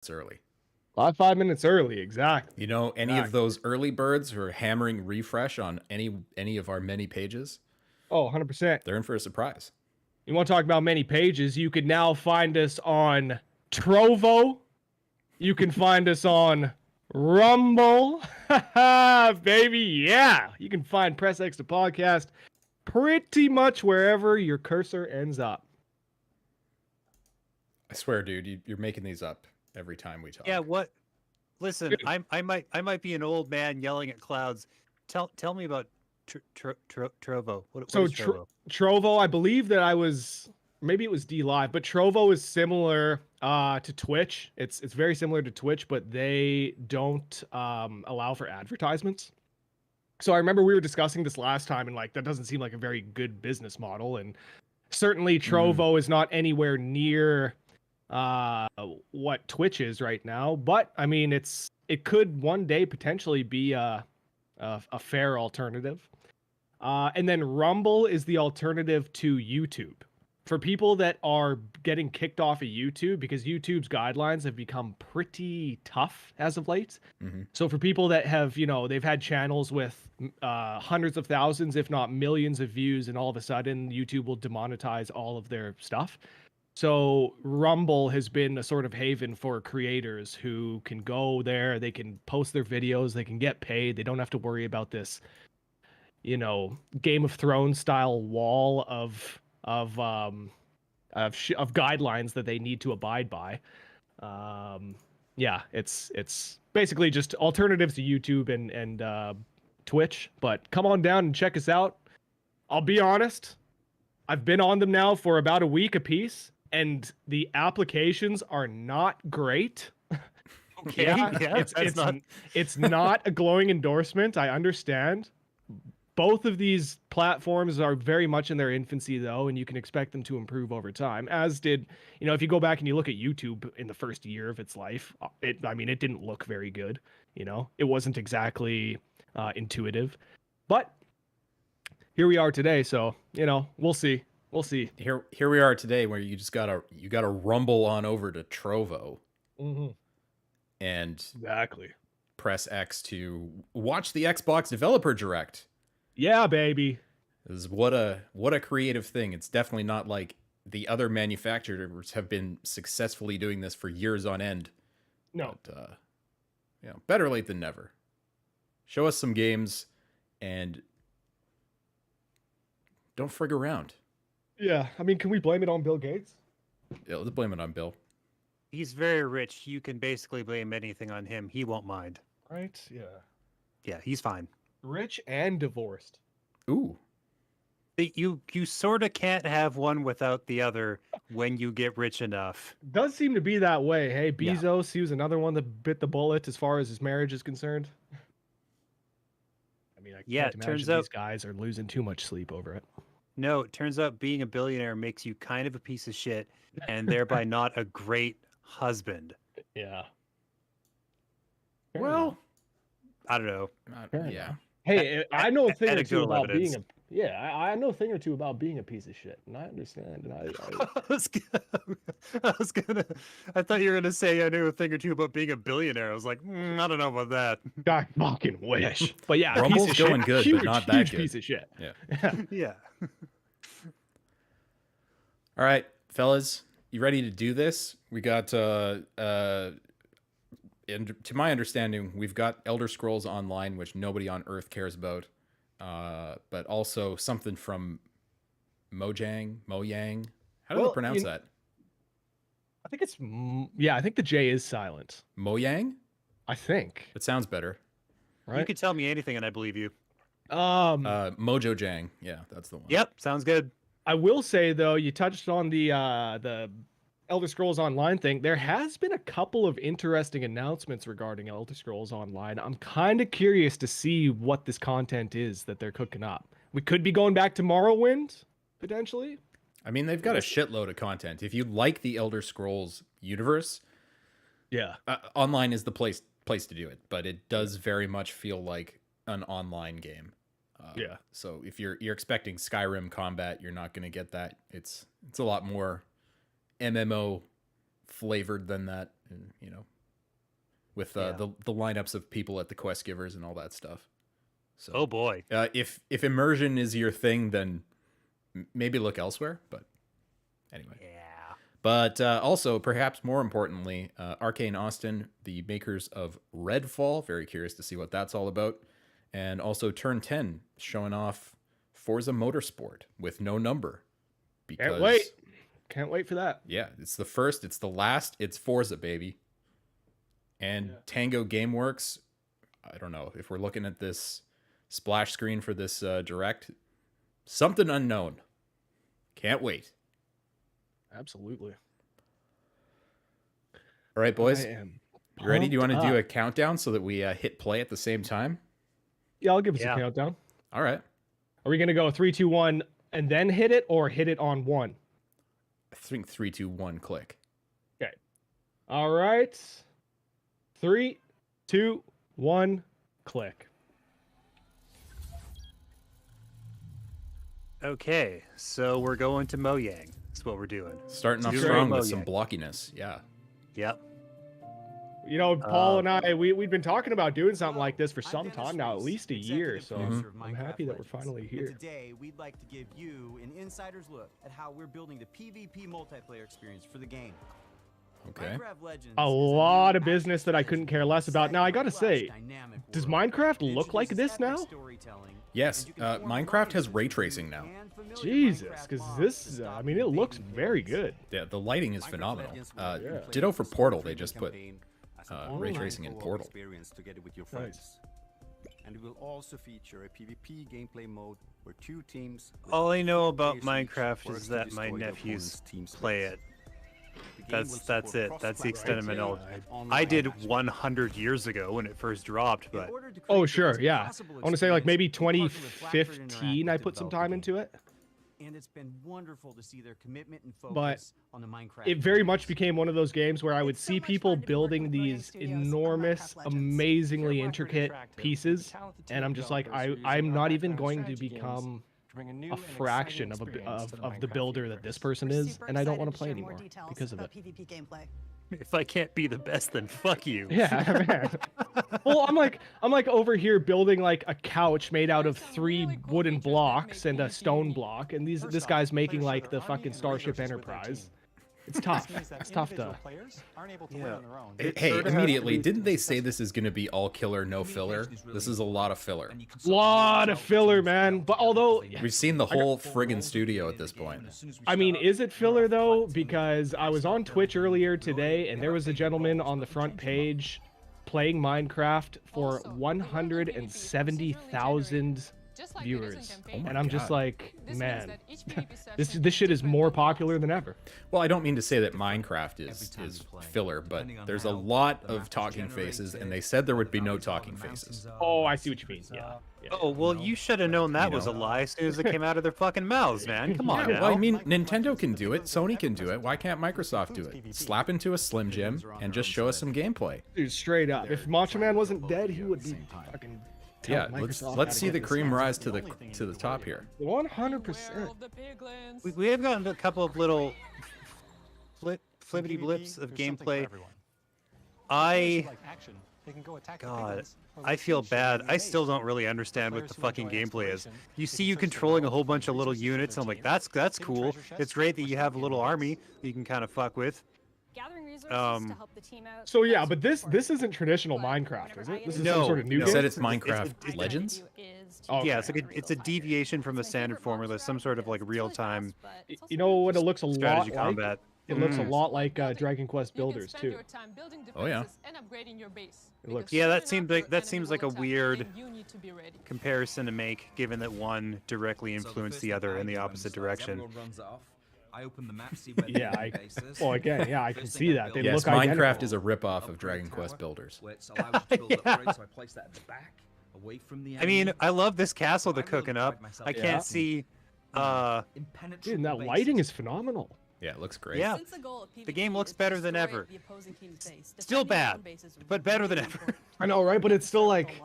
early. 5 minutes early, exactly. You know, any of those early birds who are hammering refresh on any of our many pages, Oh, 100%. they're in for a surprise. You want to talk about many pages? You can now find us on Trovo. You can find us on Rumble. Baby, yeah. You can find Press X the podcast pretty much wherever your cursor ends up. I swear, dude, you're making these up every time we talk. Yeah, what? Listen, I might be an old man yelling at clouds. Tell me about Trovo. What is Trovo? Trovo, I believe that maybe it was D Live, but Trovo is similar to Twitch. It's very similar to Twitch, but they don't allow for advertisements. So I remember we were discussing this last time, and like that doesn't seem like a very good business model. And certainly Trovo is not anywhere near what Twitch is right now. But I mean, it could one day potentially be a fair alternative. And then Rumble is the alternative to YouTube. For people that are getting kicked off of YouTube, because YouTube's guidelines have become pretty tough as of late. Mm-hmm. So for people that have, they've had channels with hundreds of thousands, if not millions of views, and all of a sudden YouTube will demonetize all of their stuff. So Rumble has been a sort of haven for creators who can go there, they can post their videos, they can get paid, they don't have to worry about this Game of Thrones style wall of guidelines that they need to abide by. It's basically just alternatives to YouTube and Twitch. But come on down and check us out. I'll be honest, I've been on them now for about a week apiece, and the applications are not great. Okay, it's not a glowing endorsement. I understand. Both of these platforms are very much in their infancy, though, and you can expect them to improve over time. As did, if you go back and you look at YouTube in the first year of its life, it didn't look very good. It wasn't exactly intuitive, but here we are today. So we'll see. We'll see. Here we are today, where you gotta rumble on over to Trovo, and exactly press X to watch the Xbox Developer Direct. Yeah, baby. This is what a creative thing. It's definitely not like the other manufacturers have been successfully doing this for years on end. No. But, better late than never. Show us some games and don't frig around. Yeah, I mean, can we blame it on Bill Gates? Yeah, let's blame it on Bill. He's very rich. You can basically blame anything on him. He won't mind. Right? Yeah. Yeah, he's fine. Rich and divorced. Ooh. You sort of can't have one without the other when you get rich enough. Does seem to be that way. Hey, Bezos, he was another one that bit the bullet as far as his marriage is concerned. I mean, I can't imagine these guys are losing too much sleep over it. No, it turns out being a billionaire makes you kind of a piece of shit and thereby not a great husband. Yeah. Well, I don't know. Yeah. Hey, I know a thing or two about being I know a thing or two about being a piece of shit, and I understand. And I thought you were gonna say I knew a thing or two about being a billionaire. I was like, I don't know about that. I fucking wish. But yeah, Rumble's going good, but not that good. Piece of shit. Yeah. Yeah. All right, fellas, you ready to do this? We got and to my understanding, we've got Elder Scrolls Online, which nobody on Earth cares about, but also something from Mojang. How do they pronounce that? I think it's I think the J is silent. Mojang? I think it sounds better. Right? You could tell me anything, and I believe you. Mojang. Yeah, that's the one. Yep, sounds good. I will say though, you touched on the Elder Scrolls Online thing. There has been a couple of interesting announcements regarding Elder Scrolls Online. I'm kind of curious to see what this content is that they're cooking up. We could be going back to Morrowind, potentially. I mean, they've got a shitload of content. If you like the Elder Scrolls universe, online is the place to do it. But it does very much feel like an online game. So if you're expecting Skyrim combat, you're not going to get that. It's a lot more MMO flavored than that. and, you know, with the lineups of people at the quest givers and all that stuff. So, oh boy, if immersion is your thing, then maybe look elsewhere. But anyway, yeah. But also, perhaps more importantly, Arcane Austin, the makers of Redfall, very curious to see what that's all about, and also Turn 10 showing off Forza Motorsport with no number. Because, can't wait for that. Yeah, it's the first, it's the last, it's Forza, baby. And Tango Gameworks, I don't know if we're looking at this splash screen for this direct, something unknown. Can't wait. Absolutely. All right, boys. You ready? Do you want to do a countdown so that we hit play at the same time? Yeah, I'll give us a countdown. All right. Are we going to go 3, 2, 1 and then hit it, or hit it on 1? I think 3, 2, 1, click. Okay. All right. 3, 2, 1, click. Okay, so we're going to Mojang. That's what we're doing. Starting off strong with some blockiness. Yeah. Yep. You know, Paul and I, we've been talking about doing something like this for some time now, at least a year. So I'm happy that we're finally here. Today, we'd like to give you an insider's look at how we're building the PvP multiplayer experience for the game. Okay. A lot of business that I couldn't care less about. Now, I gotta say, does Minecraft look like this now? Yes, Minecraft has ray tracing now. Jesus, because this, I mean, it looks very good. Yeah, the lighting is phenomenal. Ditto for Portal, they just put ray tracing in Portal. Nice. And it will also feature a PvP gameplay mode where 2 teams. All I know about Minecraft is that my nephews play it. That's it. That's the extent of my knowledge. I did 100 years ago when it first dropped, but oh sure, yeah. I want to say like maybe 2015 I put some time into it. And it's been wonderful to see their commitment and focus on the Minecraft. It very much became one of those games where I would see people building these enormous, amazingly intricate pieces, and I'm just like, I'm not even going to become a fraction of the builder that this person is, and I don't want to play anymore because of it. If I can't be the best, then fuck you. Yeah, man. Well, I'm like over here building like a couch made out of 3 wooden blocks and a stone block, and this guy's making like the fucking Starship Enterprise. It's tough. It's tough to. Yeah. Hey, immediately, didn't they say this is going to be all killer, no filler? This is a lot of filler. Lot of filler, man. But although we've seen the whole friggin' studio at this point. I mean, is it filler though? Because I was on Twitch earlier today, and there was a gentleman on the front page playing Minecraft for 170,000 viewers, and I'm just like, man, this shit is more popular than ever. Well, I don't mean to say that Minecraft is filler, but there's a lot of talking faces, and they said there would be no talking faces. Oh, I see what you mean. Yeah. Oh, well, you should have known that was a lie as soon as it came out of their fucking mouths, man. Come on now. Well, I mean, Nintendo can do it, Sony can do it. Why can't Microsoft do it? Slap into a Slim Jim and just show us some gameplay. Dude, straight up. If Macho Man wasn't dead, he would be fucking. Yeah, let's see the cream rise to the top here. 100%. We have gotten a couple of little flippity blips of gameplay. God, I feel bad. I still don't really understand what the fucking gameplay is. You see you controlling a whole bunch of little units, and I'm like, that's cool. It's great that you have a little army that you can kind of fuck with. Gathering resources to help the team out. So yeah, but this isn't traditional Minecraft, is it? This is some sort of new game. You said it's Minecraft Legends? Oh, yeah, it's a deviation from the standard formula, some sort of like real-time. You know what it looks a lot strategy like? combat. It looks a lot like Dragon Quest Builders too. Oh yeah. It looks. Yeah, that seems like a weird comparison to make, given that one directly influenced the other in the opposite direction. I open the map, see where Yeah, well again, yeah, I can see that. They Yes, look Minecraft identical. is a rip-off of Dragon Quest Builders. I mean, I love this castle they're cooking up. I can't see. Dude, and that lighting is phenomenal. Yeah, it looks great. Yeah, the game looks better than ever. Still bad, but better than ever. I know, right? But it's still like,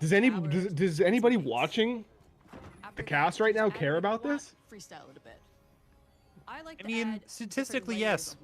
does anybody watching the cast right now care about this? Freestyle it a bit. I mean, statistically, yes.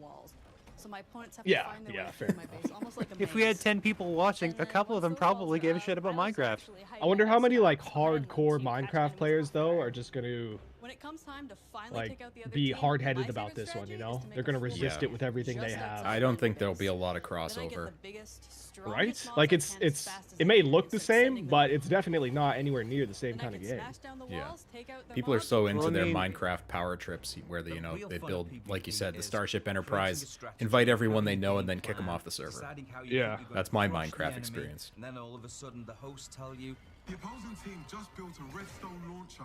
so my opponents have Yeah, to find their yeah, way fair through my base, almost like a If we had maze. 10 people watching, a couple of them probably gave a shit about Minecraft. I wonder how many like hardcore Minecraft players though are just gonna When it comes time to finally like take out the other be team, hard-headed my about favorite this one, you strategy know? is to make They're a gonna full resist Yeah. it with everything they just have. outside I don't the think there'll be a base. lot of Then I get crossover. the biggest, strongest Right? mobs Like I it's can as it's fast as it I may can, look the just sending same, them but in. it's definitely not anywhere near the same Then I kind of can game. smash down the Yeah. walls, take out their People are mobs, so into Well, I their mean- Minecraft power trips where they, The you know, real they fun build, of like you PvP said, the is Starship creating a Enterprise, strategy, invite everyone they having a know, and game then kick them plan, off the server. deciding how Yeah. think you're gonna That's my crush the Minecraft enemy, experience. And then all of a sudden the hosts tell you, The opposing team just built a redstone launcher.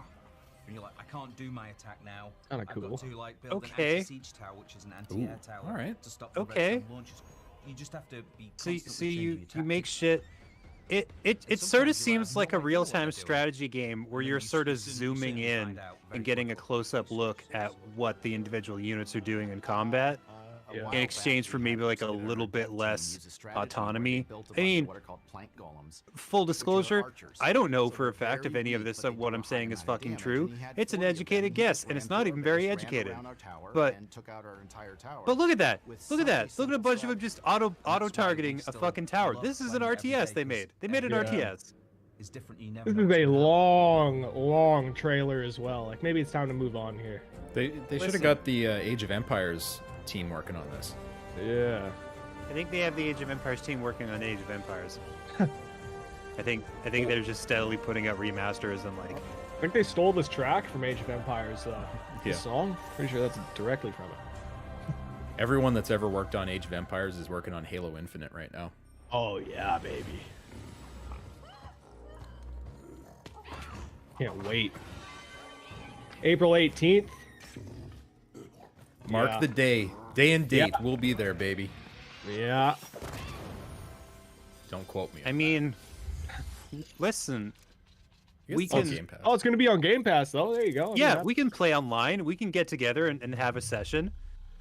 and you're like, I can't do my attack now. Kinda I've cool. got to like build Okay. an anti-siege tower, which is an anti-air Ooh, tower, alright. to stop the Okay. redstone launchers. You just have to be So, constantly so changing you your make tactics. shit. It sometimes sort you of seems have like no a idea what real-time they're doing. strategy game where And then you're you sort of soon zooming in find out very and getting a quickly. close-up look at what the individual units are doing in combat. Yeah. In exchange for maybe like a little bit less autonomy. I mean, full disclosure, I don't know for a fact if any of this of what I'm saying is fucking true. It's an educated guess, and it's not even very educated. But look at that. Look at that. Look at a bunch of them just auto targeting a fucking tower. This is an RTS they made. They made an Yeah. RTS. Is different, you never This know is what's a gonna happen. long trailer as well. Like maybe it's time to move on here. They should Listen. have got the Age of Empires team working on this. Yeah. I think they have the Age of Empires team working on Age of Empires. I think they're just steadily putting out remasters and like. I think they stole this track from Age of Empires. Yeah. This song. Pretty sure that's directly from it. Everyone that's ever worked on Age of Empires is working on Halo Infinite right now. Oh yeah, baby. Can't wait. April 18th. Mark Yeah. the day and date. Yeah. We'll be there, baby. Yeah. Don't quote me. I mean, listen. I guess we it's on can- Game Pass. Oh, it's gonna be on Game Pass though. There you go. I mean, Yeah, that- we can play online. We can get together and have a session.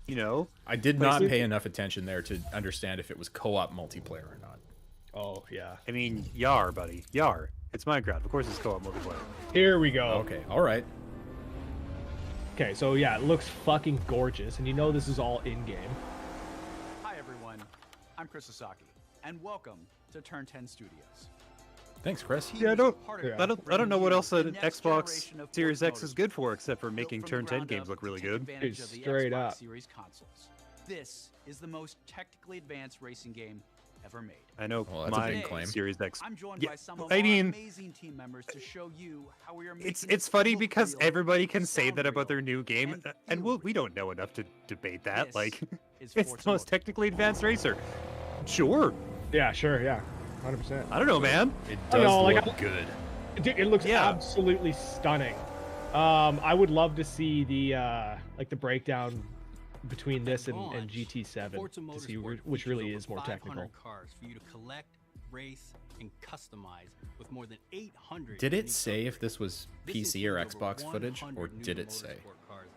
You know. I did not PlayStation- pay enough attention there to understand if it was co-op multiplayer or not. Oh yeah. I mean, Yar, buddy. Yar. It's Minecraft. Of course it's co-op multiplayer. Here we go. Okay, all right. Okay, so yeah, it looks fucking gorgeous, and you know this is all in game. Hi everyone, I'm Chris Sasaki, and welcome to Turn 10 Studios. Thanks, Chris. Yeah, I don't Yeah. I don't know what else an The next Xbox generation of Series Forza X is good for except for Built making from the Turn 10 ground games up look to really take good. advantage Dude, of the straight Xbox up. Series consoles. This is the most technically advanced racing game ever made. I know Well, that's a my big claim. Series X. I'm joined Yeah, by some of I our mean, amazing team members to show you how we are making it's it funny look because real, everybody can say sound that about real, their new game, and and feel we don't know enough to debate that. This Like, is it's Forza the most technically advanced racer. Sure. Yeah, sure, yeah, 100%. I don't know, man. It I does know, like, look good. Dude, it looks Yeah. absolutely stunning. I would love to see the like the breakdown between this and GT7 Forza to see Motorsport which really features is more over technical. 500 cars for you to collect, race, and customize with more than 800. Did it unique say if upgrades. this was This PC or includes over Xbox footage, or 100 new did it say? motorsport cars.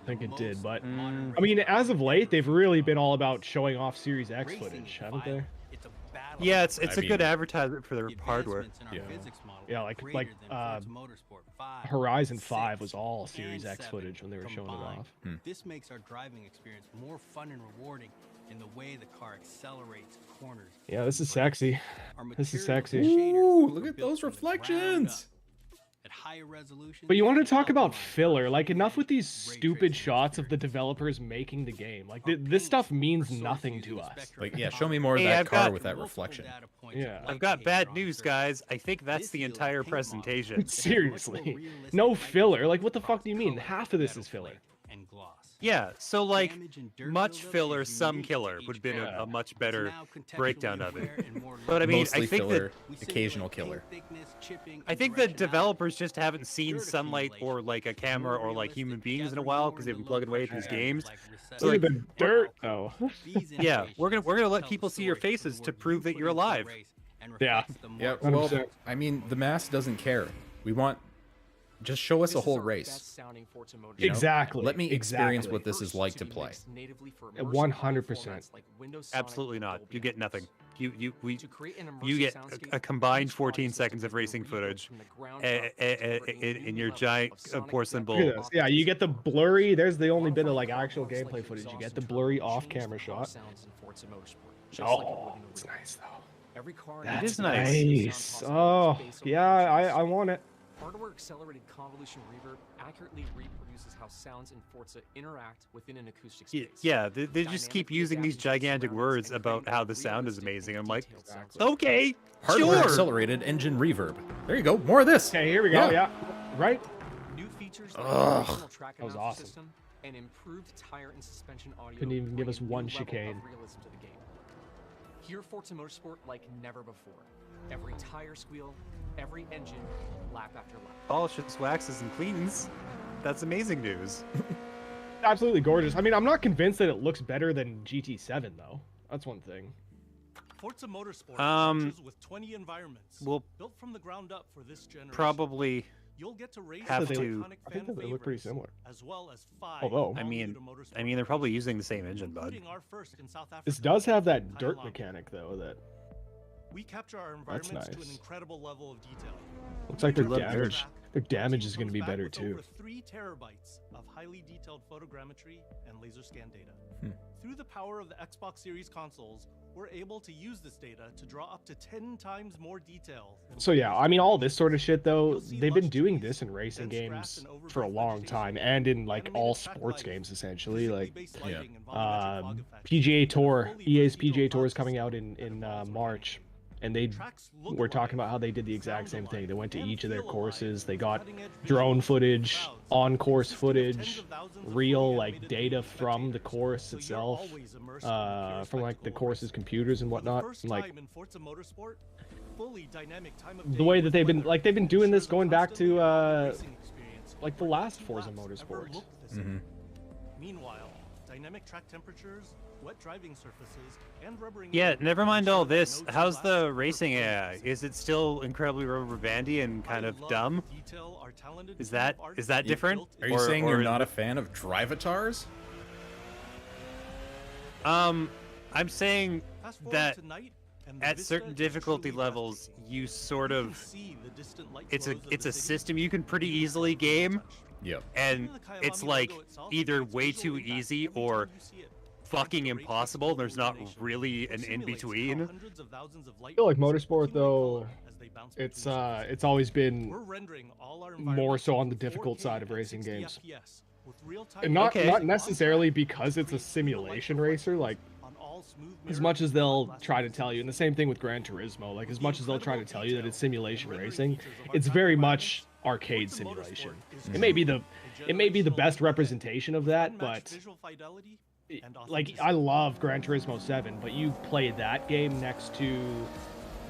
I think it did, but Modern I mean, racing as of cars, late, they've really been all about showing off Series X racing footage, is haven't they? violent. It's a battle Yeah, of it's I a good mean, advertisement for their the hardware. advancements in our Yeah. physics model Yeah, are like- greater than Forza Motorsport 5, Horizon 5 6, was all and Series X 7 footage when they were showing it combined. off. This makes our driving experience more fun and rewarding in the way the car accelerates corners. Yeah, this is sexy. Our This is materials sexy. and shaders Ooh, were look at built those from the ground reflections. up at higher resolutions But you want to and talk about optimized filler? Like, enough with these ray stupid tracing shots of the experience. developers making the game. Like, Our this paint stuff means for source nothing using to the us. spectrum Like, of yeah, the show me color. more of Hey, that I've car got with that Multiple reflection. data points of Yeah. light I've got behavior bad on news, surface. guys. I think that's This the yields a entire paint model presentation. that is much more Seriously. realistic No light filler. Like, behavior what the fuck do you mean? across Half of this color, is filler. metal flake, and gloss. Yeah, so like Damage and dirt much buildup filler, is some unique to killer each would have been car. a much It's better now contextually breakdown of it. aware and more But I mean, Mostly I think filler, that We occasional simulate killer. paint thickness, chipping, I and think the directionality. developers just haven't seen Dirt sunlight or accumulation like a is camera more or like human realistic, beings in a gathering while more because in they've the been plugging away at low-pressure these games. like So, Look like, at the dirt, though. These Yeah, we're gonna innovations let tell people the see your story faces through to what prove you that put you're into the alive. race and Yeah. reflects the Yeah, market. well, 100%. I mean, the mass doesn't care. We want just show us This a is whole our race. best sounding Forza Motorsport. You know? Exactly. Let me experience exactly. what this is like to be play. mixed natively for immersive 100%. formats like Windows Sonic Absolutely and not. Dolby You get Atmos. nothing. To create an You immersive get soundscape, a combined each 14 audience seconds of will be racing rebuilt footage from the ground up to deliver a in new your level giant of sonic porcelain depth bowl. Look at this. Yeah, you get the blurry. There's the only bit of like Offering actual powerful gameplay like footage. You exhaust get the and blurry turbo change off-camera the car shot. sounds in Forza Motorsport, just like you would Oh, in a it's real nice though. Every car That is has nice. Nice. Oh, yeah, I want it. Hardware-accelerated convolution reverb accurately reproduces how sounds in Forza interact within an acoustic Yeah, space. yeah, they just keep Dynamically using these adapting to gigantic surroundings words and about creating how a the sound is realistic amazing. and I'm like, detailed sound. okay, Hardware sure. accelerated engine reverb. There you go. More of this. Okay, here we go. Yeah, right. New features like Ugh. the track That was announcer awesome. system and improved tire and suspension audio Couldn't even give bring us a new one level chicane. of realism to the game. Hear Forza Motorsport like never before. Every tire squeal, every engine, lap after lap. Polishes, waxes, and cleans. That's amazing news. Absolutely gorgeous. I mean, I'm not convinced that it looks better than GT7 though. That's one thing. Forza Motorsport Um, with 20 environments we'll built from the ground up for this generation. probably You'll get to race have with to- iconic I think fan that they look pretty favorites, similar. as well as 5 Although- I mean, all-new to Motorsport I mean, they're probably using the same engine, bud. including our first in South Africa. This does have that Kyle dirt Long. mechanic though. That We capture our environments to an nice. incredible level of detail. looks like their love damage. Track, Their our damage team is going to comes be back better with too. Over 3 terabytes of highly detailed photogrammetry and laser scan data. Through the power of the Xbox Series consoles, we're able to use this data to draw up to 10 times more detail. than So yeah, I mean, all this sort of shit though, You'll see they've been lush doing trees, this in racing dense grass, games and for a overgrown long vegetation, time, and in like all animated track sports lighting, games essentially. Like physically-based Yeah. lighting and volumetric fog effects, PGA Tour, fully EA's procedural PGA Tour is processing coming out that in involves March, and they Tracks look were talking alive, about how they did the exact sound same thing. They went to alive, each of their and feel courses. alive They with got cutting-edge drone visuals, footage, clouds, on-course consisting of tens footage, of thousands of real fully like animated data moving from the spectators, course so you're itself, always immersed in the pure from like the spectacle of course's racing. computers and For the whatnot. first and, like time in Forza Motorsport, fully dynamic time of the day way with that they've been weather like they've been doing this ensures a going back constantly to evolving racing experience like the where last few Forza laps ever Motorsport. look the same. Meanwhile, dynamic track temperatures, wet driving surfaces, and rubbering Yeah, roads never mind ensure all that this. no two How's laps the ever racing feel AI? the same. Is it still incredibly rubber bandy and kind I of love dumb? the detail our talented Is team that of artists is that have different? built Are you into saying or you're is not it- a fan of Drivatars? I'm saying Fast forward that to night, and the at vista certain is difficulty truly levels, breathtaking. you sort You can of see the distant light it's a flows of it's the a city system you can pretty with the easily physical game, touch. Yep. and Even the Kyalami it's like logo itself either creates way visual too impact easy every or time you see it. fucking Thanks to ray impossible. tracing There's not illumination, really it an in simulates how between. hundreds of thousands of light I feel like waves Motorsport accumulate though, color as they bounce it's between surfaces. it's always been We're rendering all our more environments so on the in difficult 4K side of at racing 60 games. FPS with real-time And not Okay. not on necessarily track because it's a creates through the light simulation racer, like on all smooth as mirror much as and they'll glass try to surfaces. tell you, and the same thing with Gran Turismo, like as The much as they'll try to incredible tell you that it's detail simulation and racing, rendering features of our it's track very environments, much arcade Forza Motorsport simulation. is It may be the truly it may be the generational best level of representation of that, unmatched but visual fidelity and like authenticity. I love Gran Turismo 7, but you play that game next to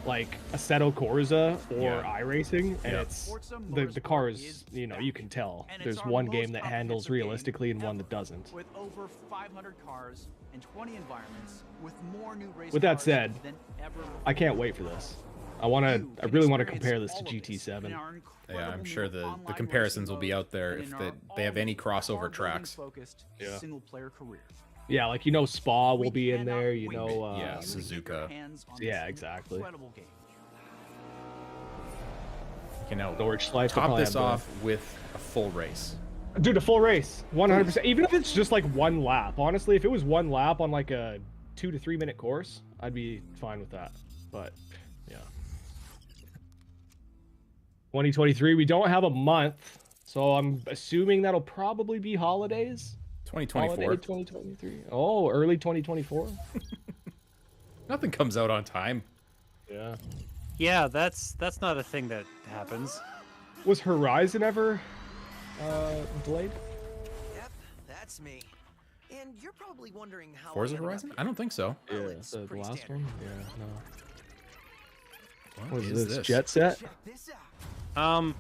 like Assetto Corsa or Yeah. iRacing, and Yeah. it's Forza the Motorsport cars, is you know, you can tell. and it's There's our one most game that handles comprehensive game realistically and one ever, that doesn't. With over 500 cars and 20 environments, with more new race With that cars said, than ever I can't wait for this. I really want to compare this to GT7. Yeah, I'm sure the comparisons will be out there if they have any crossover tracks. Yeah. Single player career. Yeah, like you know Spa will We be in cannot there, you wait know to Yeah, get you Suzuka. hands on Yeah, this exactly. incredible game. You know, Nordschleife will top probably this have the- off with a full race. Dude, a full race, 100%. Even if it's just like one lap. Honestly, if it was one lap on like a 2 to 3 minute course, I'd be fine with that. But yeah. 2023, we don't have a month, so I'm assuming that'll probably be holidays. 2024. Holiday 2023. Oh, early 2024. Nothing comes out on time. Yeah. Yeah, that's not a thing that happens. Was Horizon ever delayed? Yep, that's me. And you're probably wondering how Forza I ended up Horizon? here. I don't think so. Yeah, Well, it's the pretty last standard. one. Yeah, no. What What is is this? this? Jet Set? Check this out.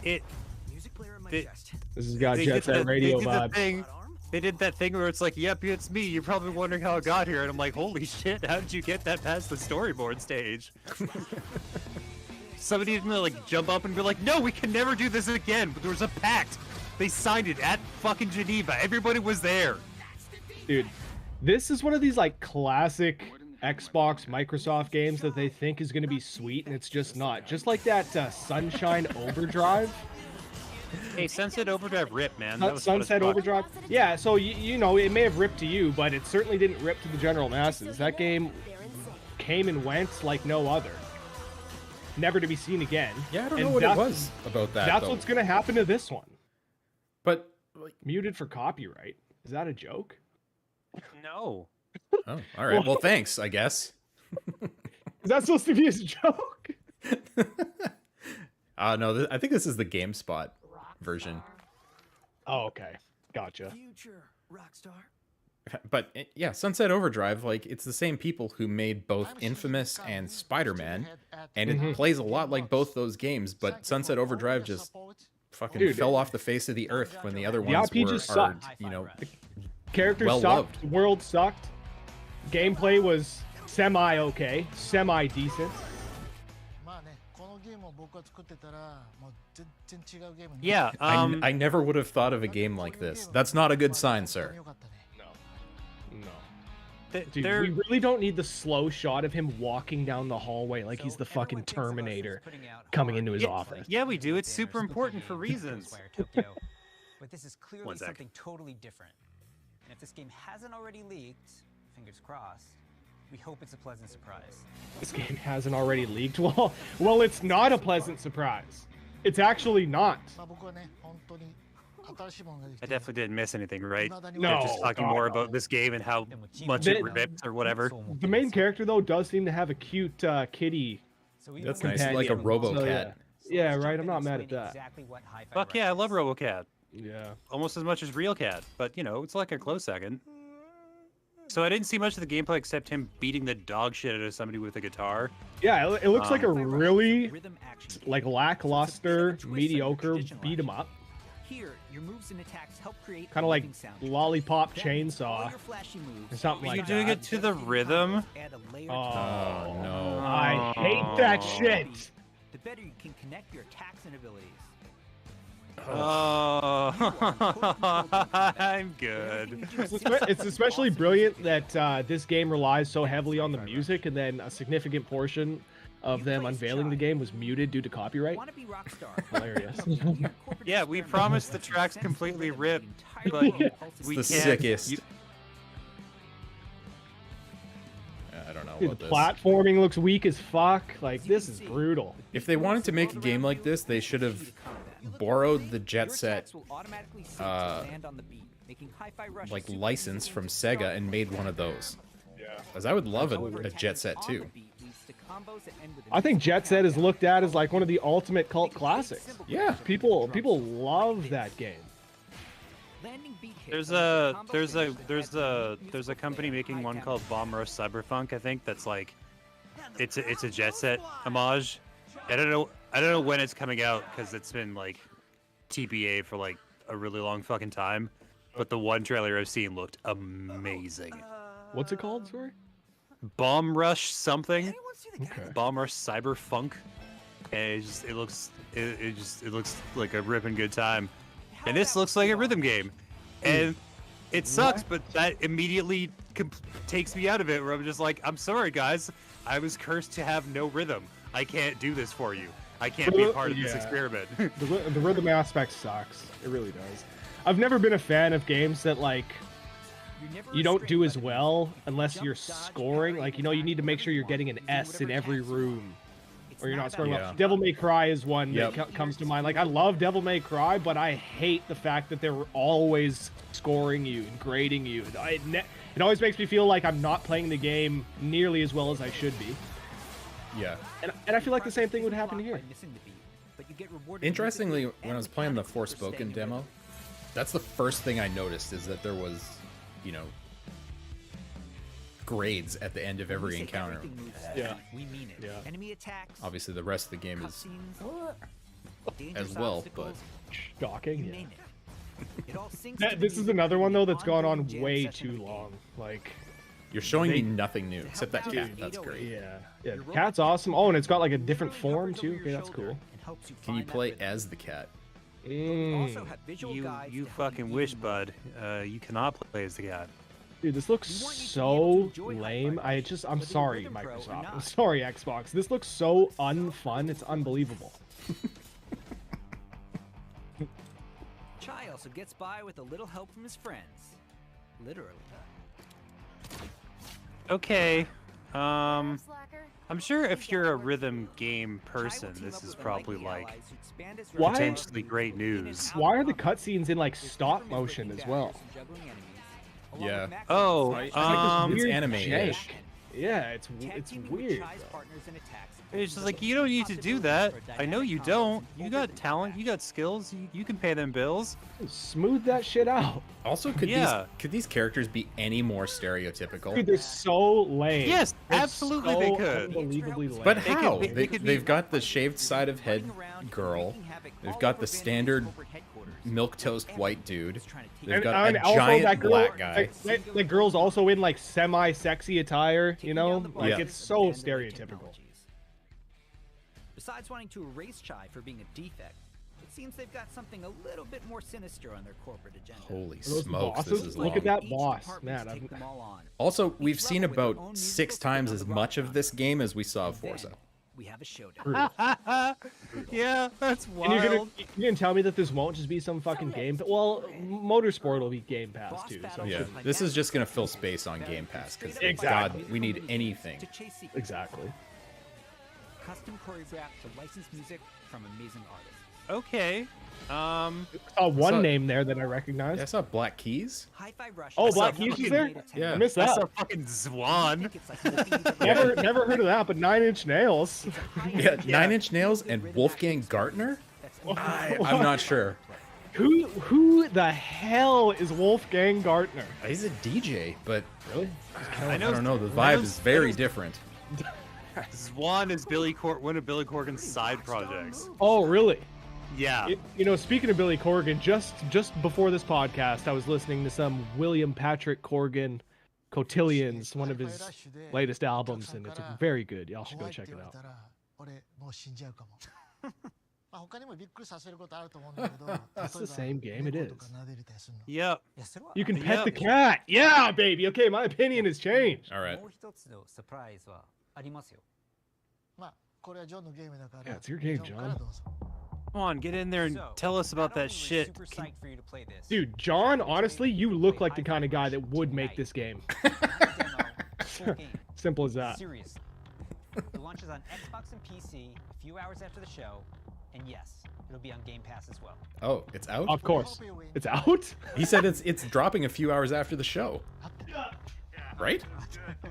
It Music player in my They- chest. This has got they Jet did Set the- radio they did the vibes. thing. Flat arm? They did that thing where it's like, yep, it's me. You're probably wondering how it got here, and I'm like, holy shit, how did you get that past the storyboard stage? Somebody didn't like jump up and be like, no, we can never do this again. But there was a pact. They signed it at fucking Geneva. Everybody was there. Dude, this is one of these like classic Xbox Microsoft games that they think is going to be sweet, and it's just not. Just like that Sunshine Overdrive. Hey, Sunset Overdrive ripped, man. That was Sunset fun as fuck. Overdrive. Yeah, so you know, it may have ripped to you, but it certainly didn't rip to the general masses. That game came and went like no other. Never to be seen again. Yeah, I don't know what it was about that. That's though. what's going to happen to this one. But like, muted for copyright. Is that a joke? No. Oh, all right. Well, thanks, I guess. Is that supposed to be a joke? No, I think this is the GameSpot version. Oh, okay. Gotcha. Future Rockstar. But yeah, Sunset Overdrive, like it's the same people who made both Infamous and Spider-Man, and it plays a lot like both those games. But Sunset Overdrive just fucking fell off the face of the earth when the other ones were, sucked. you know, characters well sucked. loved. The world sucked. Gameplay was semi-okay, semi-decent. Yeah, I never would have thought of a game like this. That's not a good sign, sir. No. Dude, we really don't need the slow shot of him walking down the hallway like he's the fucking Terminator coming into his office. Yeah, we do. It's super important for reasons. But this is clearly something totally different. And if this game hasn't already leaked, fingers crossed, we hope it's a pleasant surprise. This game hasn't already leaked? Well, it's not a pleasant surprise. It's actually not. I definitely didn't miss anything, right? No, They're just talking more about this game and how much it ripped or whatever. The main character, though, does seem to have a cute kitty. That's nice, like a RoboCat. Yeah, right. I'm not mad at that. Fuck yeah, I love RoboCat. Yeah. Almost as much as Real Cat, but you know, it's like a close second. So I didn't see much of the gameplay except him beating the dog shit out of somebody with a guitar. Yeah, it looks like a really like lackluster, mediocre beat 'em up. Here, your moves and attacks help create Kind of like Lollipop Chainsaw or something Are like you that. doing it to the rhythm? Oh no! I hate that shit. The better you can connect your attacks and abilities. Oh, I'm good. It's especially brilliant that this game relies so heavily on the music, and then a significant portion of them unveiling the game was muted due to copyright. Hilarious. Yeah, we promised the tracks completely ripped, but we It's the can't. sickest. I don't know Dude, what the this. platforming looks weak as fuck. Like, this is brutal. If they wanted to make a game like this, they should have borrowed the Jet Set like license from Sega and made one of those. Yeah. Because I would love a Jet Set too. I think Jet Set is looked at as like one of the ultimate cult classics. Yeah. People love that game. There's a company making one called Bomb Rush Cyberpunk, I think, that's like it's a Jet Set homage. I don't know when it's coming out because it's been like TBA for like a really long fucking time. But the one trailer I've seen looked amazing. What's it called, sorry? Bomb Rush something. Okay. Bomb Rush Cyberpunk. And it looks like a ripping good time. And this looks like a rhythm game. And it sucks, but that immediately takes me out of it, where I'm just like, I'm sorry, guys. I was cursed to have no rhythm. I can't do this for you. I can't be a part of this experiment. The rhythm aspect sucks. It really does. I've never been a fan of games that, like, you don't do as well unless you're scoring. Like, you know, you need to make sure you're getting an S in every room, or you're not scoring well. Devil May Cry is one that comes to mind. Like, I love Devil May Cry, but I hate the fact that they're always scoring you and grading you. It always makes me feel like I'm not playing the game nearly as well as I should be. Yeah. And I feel like the same thing would happen here. Interestingly, when I was playing the Forspoken demo, that's the first thing I noticed, is that there was, you know, grades at the end of every encounter. Yeah. We mean it. Yeah. Enemy attacks. Obviously, the rest of the game is as well, but shocking. Yeah. This is another one though that's gone on way too long. Like, You're showing me nothing new except that cat. That's great. Yeah, yeah. The cat's awesome. Oh, and it's got like a different form too. Okay, that's cool. Can you play as the cat? You fucking wish, bud. You cannot play as the cat. Dude, this looks so lame. I'm sorry, Microsoft. I'm sorry, Xbox. This looks so unfun. It's unbelievable. Chai also gets by with a little help from his friends. Literally. Okay. I'm sure if you're a rhythm game person, this is probably like potentially great news. Why are the cutscenes in like stop motion as well? Yeah. Oh, it's anime-ish. Yeah, it's weird. It's just like, you don't need to do that. I know you don't. You got talent. You got skills. You can pay them bills. Smooth that shit out. Also, could these characters be any more stereotypical? Dude, they're so lame. Yes, absolutely so they could. Unbelievably lame. But how? They've got the shaved side of head girl. They've got the standard milquetoast white dude. They've got a giant black guy. The girl's also in like semi-sexy attire, you know? Like it's so stereotypical. Besides wanting to erase Chai for being a defect, it seems they've got something a little bit more sinister on their corporate agenda. Holy smokes, this is long. Look at that boss, man. Also, we've seen about 6 times as much of this game as we saw of Forza. We have a showdown. Yeah, that's wild. And you're gonna tell me that this won't just be some fucking game? Well, Motorsport will be Game Pass too. So yeah, this is just gonna fill space on Game Pass because exactly. God, we need anything. Exactly. Custom choreographed to licensed music from amazing artists. Okay. One name there that I recognize. I saw Black Keys. Oh, Black Keys was there? Yeah. I missed that. I saw fucking Zwan. Never heard of that, but Nine Inch Nails. Yeah, Nine Inch Nails and Wolfgang Gartner? I'm not sure. Who the hell is Wolfgang Gartner? He's a DJ, but really? I don't know. The vibe is very different. Zwan is one of Billy Corgan's side projects. Oh, really? Yeah. Speaking of Billy Corgan, just before this podcast, I was listening to some William Patrick Corgan Cotillions, one of his latest albums, and it's very good. Y'all should go check it out. That's the same game. It is. Yep. You can pet the cat. Yeah, baby. Okay, my opinion has changed. All right. Yeah, it's your game, John. Come on, get in there and tell us about that shit. Dude, John, honestly, you look like the kind of guy that would make this game. Simple as that. Seriously. It launches on Xbox and PC a few hours after the show, and yes, it'll be on Game Pass as well. Oh, it's out? Of course. It's out? He said it's dropping a few hours after the show. Right?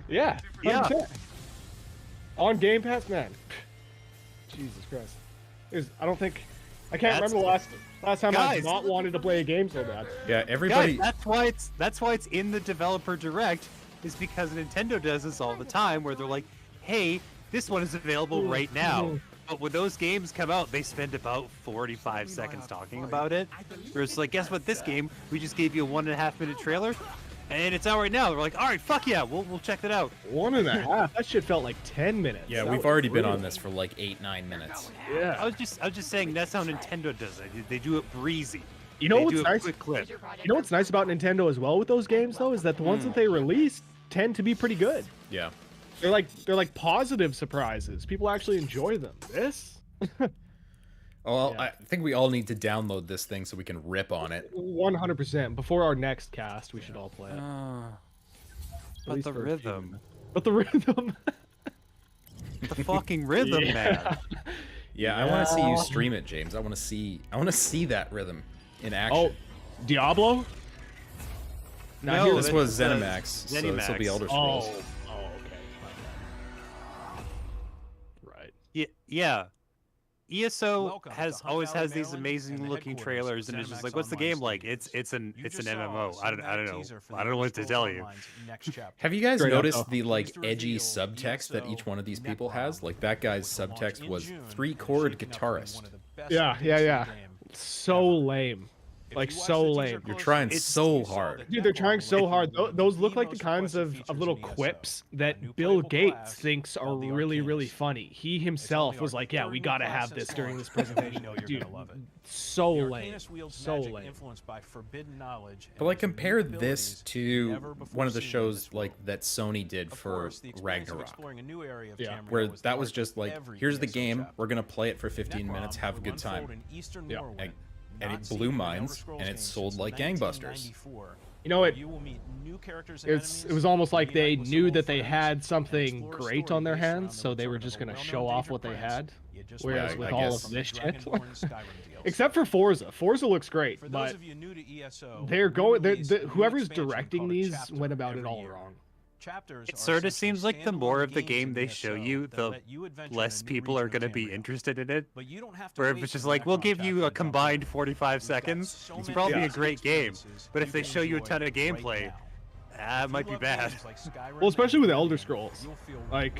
Yeah. 100%. Yeah. On Game Pass, man. Jesus Christ. I can't remember the last time I've not wanted to play a game so bad. Yeah, everybody. Guys, that's why it's in the developer direct, is because Nintendo does this all the time, where they're like, "Hey, this one is available right now." But when those games come out, they spend about 45 seconds talking about it. Where it's like, guess what? This game, we just gave you a 1.5 minute trailer, and it's out right now. They're like, all right, fuck yeah, we'll check it out. 1.5. That shit felt like 10 minutes. Yeah, we've already been on this for like 8-9 minutes. Yeah. I was just saying that's how Nintendo does it. They do it breezy. You know they what's do nice? A quick clip. You know what's nice about Nintendo as well with those games though is that the ones that they release tend to be pretty good. Yeah. They're like positive surprises. People actually enjoy them. This? Well, yeah. I think we all need to download this thing so we can rip on it. 100%. Before our next cast, we should all play it. But the rhythm. But the rhythm. The fucking rhythm, man. Yeah, I want to see you stream it, James. I want to see that rhythm in action. Oh, Diablo? No, this was ZeniMax, so this will be Elder Scrolls. Oh, okay. Right. Yeah. ESO always has these amazing looking trailers, and it's just like, what's the game like? It's an MMO. I don't know what to tell you. Have you guys noticed the like edgy subtext that each one of these people has? Like that guy's subtext was 3-chord guitarist. Yeah. So lame. Like so lame. You're trying so hard. Dude, they're trying so hard. Those look like the kinds of little quips that Bill Gates thinks are really, really funny. He himself was like, yeah, we got to have this during this presentation. Dude, so lame. So lame. But like compare this to one of the shows like that Sony did for Ragnarok. Yeah. Where that was just like, here's the game, we're going to play it for 15 minutes, have a good time. Yeah. And it blew minds, and it sold like gangbusters. You know, it was almost like they knew that they had something great on their hands, so they were just going to show off what they had. Whereas with all of this shit, except for Forza. Forza looks great, but they're going. Whoever's directing these went about it all wrong. It sort of seems like the more of the game they show you, the less people are going to be interested in it. Where if it's just like, we'll give you a combined 45 seconds, it's probably a great game. But if they show you a ton of gameplay, it might be bad. Well, especially with Elder Scrolls. Like,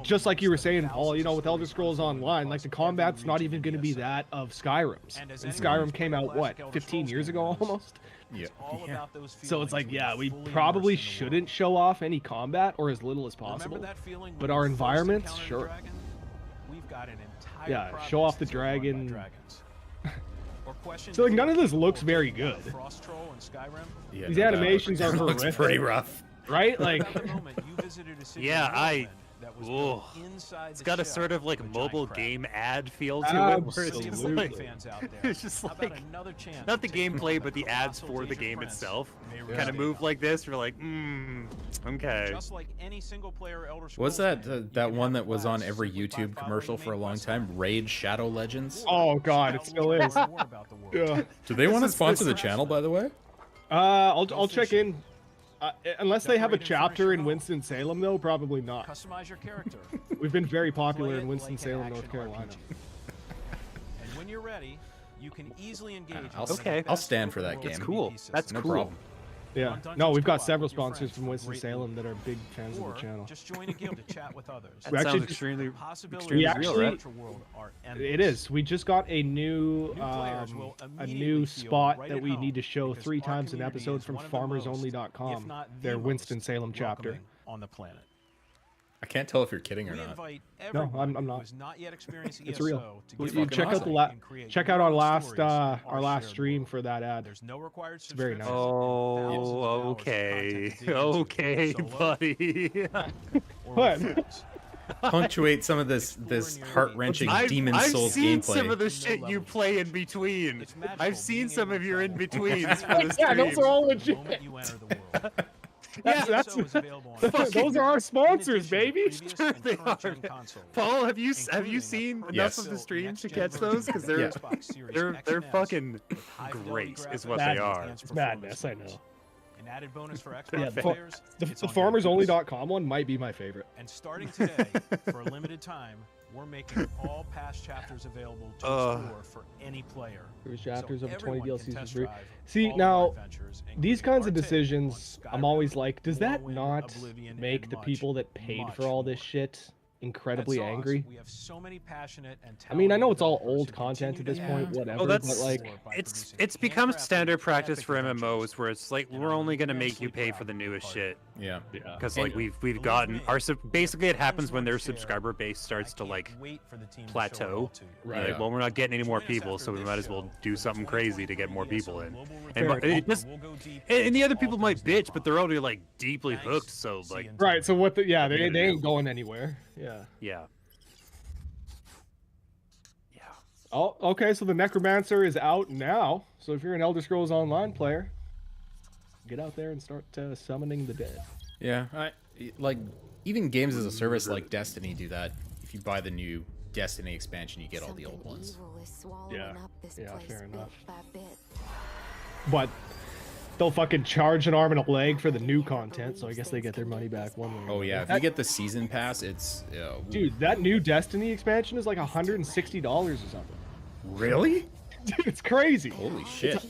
just like you were saying, Paul, you know, with Elder Scrolls Online, like the combat's not even going to be that of Skyrim's. And Skyrim came out, what, 15 years ago almost? Yeah. So it's like, yeah, we probably shouldn't show off any combat or as little as possible. But our environments, sure. Yeah, show off the dragon. So like none of this looks very good. Yeah, These animations are horrific. Looks pretty rough. Right? Like yeah, it's got a sort of like mobile game ad feel to it, where it's just like, it's just like not the gameplay, but the ads for the game itself kind of move like this. You're like, okay. Was that that one that was on every YouTube commercial for a long time? Raid Shadow Legends? Oh god, it still is. Yeah. Do they want to sponsor the channel, by the way? I'll check in. Unless they have a chapter in Winston-Salem, though, probably not. Customize your character. We've been very popular in Winston-Salem, North Carolina. And when you're ready, you can easily engage. I'll stand for that game. That's cool. That's no cool. problem. Yeah. No, we've got several sponsors from Winston-Salem that are big fans of the channel. Just join a guild to chat with others. That sounds extremely real, right? It is. We just got a new spot that we need to show 3 times an episode from FarmersOnly.com. Their Winston-Salem chapter. On the planet. I can't tell if you're kidding or not. No, I'm not. It's real. You check out check out our last stream for that ad. It's very nice. Oh, okay, okay, buddy. What? Punctuate some of this heart-wrenching Demon Souls gameplay. I've seen some of the shit you play in between. I've seen some of your in-betweens for the stream. Yeah, those are all legit. Yeah, those are our sponsors, baby. Sure they are. Paul, have you seen enough of the streams to catch those? Because they're fucking great, is what they are. It's madness, I know. An added bonus for Xbox players. The FarmersOnly.com one might be my favorite. And starting today, for a limited time, we're making all past chapters available to explore for any player. There's chapters of 20 DLCs for free. See, now, these kinds of decisions, I'm always like, does that not make the people that paid for all this shit incredibly angry? We have so many passionate and I mean, I know it's all old content at this point, whatever, but like, it's become standard practice for MMOs where it's like, we're only gonna make you pay for the newest shit. Yeah. Because like we've gotten our basically it happens when their subscriber base starts to like plateau. Right. Like, well, we're not getting any more people, so we might as well do something crazy to get more people in. And the other people might bitch, but they're already like deeply hooked. So like. Right. So what? They ain't going anywhere. Yeah. Yeah. Oh, okay. So the Necromancer is out now. So if you're an Elder Scrolls Online player, get out there and start summoning the dead. Yeah, like even games as a service like Destiny do that. If you buy the new Destiny expansion, you get all the old ones. Yeah, fair enough. But they'll fucking charge an arm and a leg for the new content, so I guess they get their money back one way. Oh yeah, if you get the season pass, it's dude, that new Destiny expansion is like $160 or something. Really? Dude, it's crazy. Holy shit!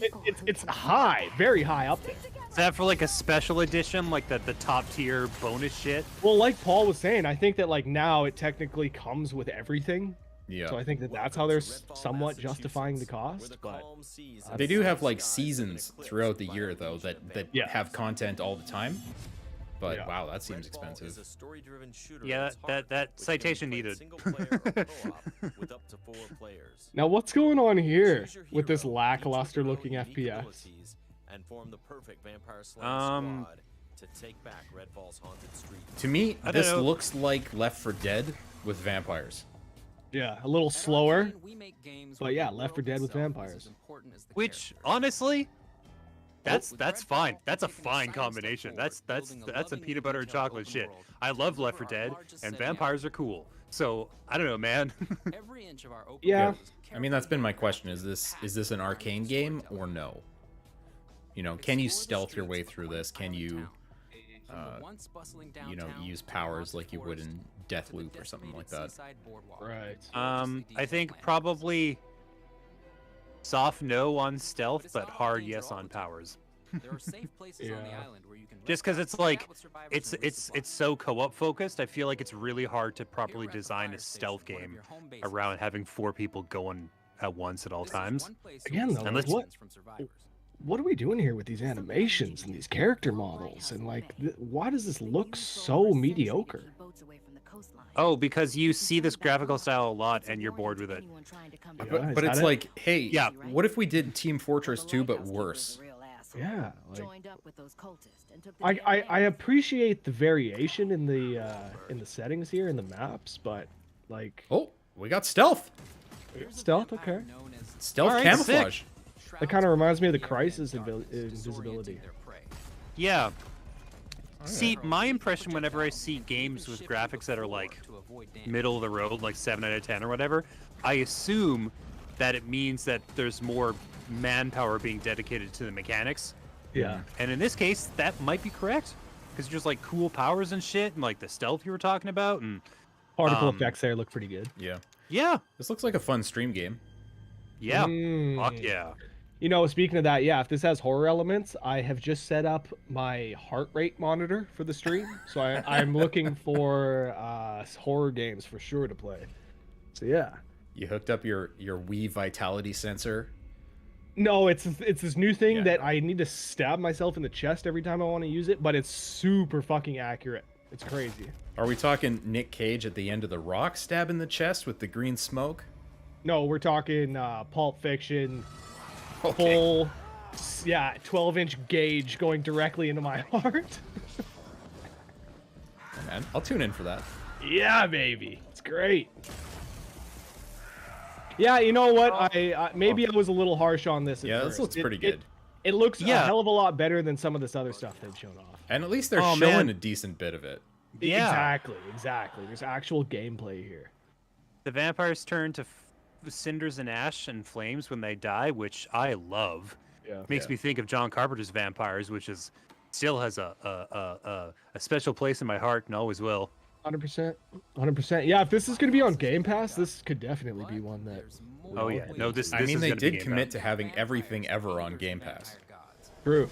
It's high, very high up there. Is that for like a special edition, like the top tier bonus shit? Well, like Paul was saying, I think that like now it technically comes with everything. Yeah. So I think that that's how they're somewhat justifying the cost. But they do have like seasons throughout the year though that have content all the time. But wow, that seems expensive. Yeah, that citation needed. Now what's going on here with this lackluster looking FPS? And form the perfect vampire slaying squad to take back Red Fall's haunted streets. To me, this looks like Left 4 Dead with vampires. Yeah, a little slower. But yeah, Left 4 Dead with vampires. Which honestly, that's fine. That's a fine combination. That's a peanut butter and chocolate shit. I love Left 4 Dead, and vampires are cool. So I don't know, man. Yeah. I mean, that's been my question. Is this an Arcane game or no? You know, can you stealth your way through this? Can you, use powers like you would in Deathloop or something like that? Right. I think probably soft no on stealth, but hard yes on powers. There are safe places on the island where you can just because it's like it's so co-op focused. I feel like it's really hard to properly design a stealth game around having 4 people going at once at all times. Again, though, what are we doing here with these animations and these character models? And like, why does this look so mediocre? Oh, because you see this graphical style a lot and you're bored with it. But it's like, hey, what if we did Team Fortress 2 but worse? Yeah, like, I appreciate the variation in the settings here in the maps, but like, oh, we got stealth. Stealth, okay. Stealth camouflage. That kind of reminds me of the Crisis invisibility. Yeah. See, my impression whenever I see games with graphics that are like middle of the road, like 7 out of 10 or whatever, I assume that it means that there's more manpower being dedicated to the mechanics. Yeah. And in this case, that might be correct. Because there's like cool powers and shit, and like the stealth you were talking about, and particle effects there look pretty good. Yeah. Yeah. This looks like a fun stream game. Yeah. Fuck yeah. You know, speaking of that, yeah, if this has horror elements, I have just set up my heart rate monitor for the stream. So I'm looking for horror games for sure to play. So yeah. You hooked up your Wii Vitality sensor? No, it's this new thing that I need to stab myself in the chest every time I want to use it, but it's super fucking accurate. It's crazy. Are we talking Nick Cage at the end of The Rock stabbing the chest with the green smoke? No, we're talking Pulp Fiction. Full, 12-inch gauge going directly into my heart. Man, I'll tune in for that. Yeah, baby, it's great. Yeah, you know what? I maybe I was a little harsh on this. Yeah, this looks pretty good. It looks a hell of a lot better than some of this other stuff they've shown off. And at least they're showing a decent bit of it. Yeah, exactly. There's actual gameplay here. The vampires turn to cinders and ash and flames when they die, which I love. Makes me think of John Carpenter's Vampires, which is still has a special place in my heart and always will. 100%. Yeah, if this is going to be on Game Pass, this could definitely be one that. Oh yeah, no, this. I mean, they did commit to having everything ever on Game Pass. True.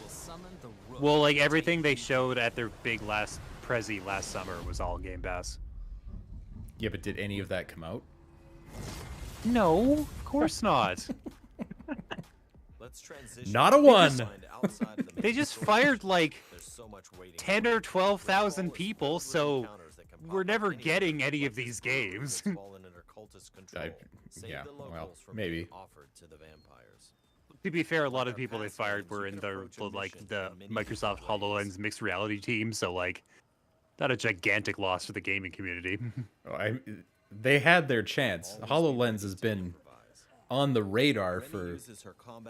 Well, like everything they showed at their big last Prezi last summer was all Game Pass. Yeah, but did any of that come out? No, of course not. Let's transition. Not a one. They just fired like 10 or 12,000 people, so we're never getting any of these games. Yeah, well, maybe. To be fair, a lot of the people they fired were in the Microsoft HoloLens mixed reality team, so like, not a gigantic loss for the gaming community. They had their chance. HoloLens has been on the radar for,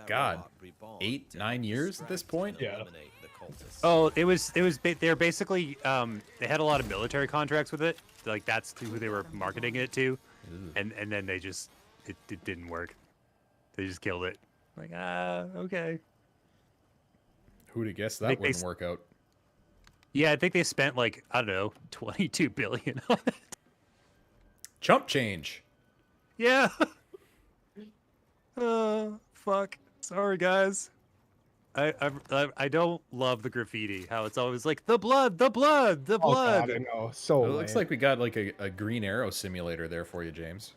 God, 8-9 years at this point. Yeah. Oh, they're basically they had a lot of military contracts with it. Like that's who they were marketing it to, and then they just it didn't work. They just killed it. Like okay. Who'd have guessed that wouldn't work out? Yeah, I think they spent like I don't know, $22 billion on it. Chump change. Yeah. Fuck. Sorry, guys. I don't love the graffiti. How it's always like the blood, the blood, the blood. Oh God, I know. So it looks like we got like a Green Arrow simulator there for you, James.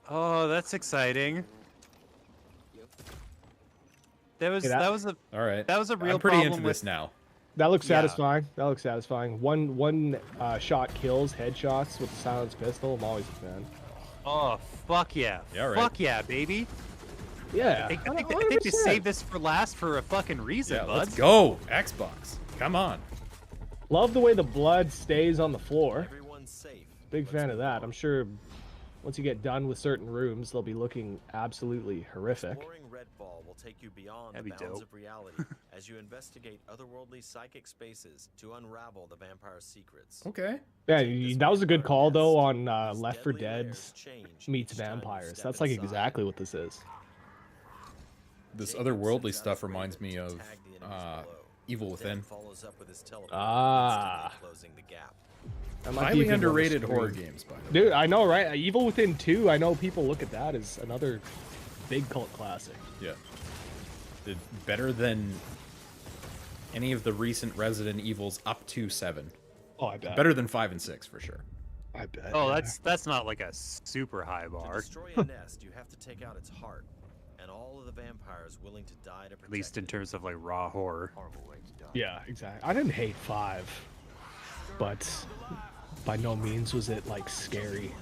Oh, that's exciting. That was a all right. That was a real I'm pretty problem into with this now. That looks Yeah. satisfying. That looks satisfying. One shot kills, headshots with the silenced pistol. I'm always a fan. Oh, fuck yeah. Yeah, right. Fuck yeah, baby. Yeah. I think they 100%. saved this for last for a fucking reason, Yeah, bud. let's go. Xbox. Come on. Love the way the blood stays on the floor. Everyone's safe. Big fan of that. I'm sure once you get done with certain rooms, they'll be looking absolutely horrific. Exploring Redfall will take you beyond That'd the be bounds dope. of reality as you investigate otherworldly psychic spaces to unravel the vampire's secrets. Okay. Yeah, that was a good call though on These Left 4 deadly layers Dead's change meets each time you vampires. step That's like inside. exactly what this is. This Jacob otherworldly sends out stuff his reminds me raiders of to tag the enemies below. Evil Then Within. follows up with his teleport, Ah. instantly closing the gap. That might be a Highly good one to underrated stream. horror games, by the way. Dude, I know, right? Evil Within 2, I know people look at that as another big cult classic. Yeah. Better than any of the recent Resident Evils up to 7. Oh, I bet. Better than 5 and 6 for sure. I bet. Oh, that's not like a super high To bar. destroy a nest, you have to take out its heart, and all of the vampires willing to die to protect At least in it. terms of like raw horror. Yeah, exactly. I didn't hate 5, but by no means was it like scary.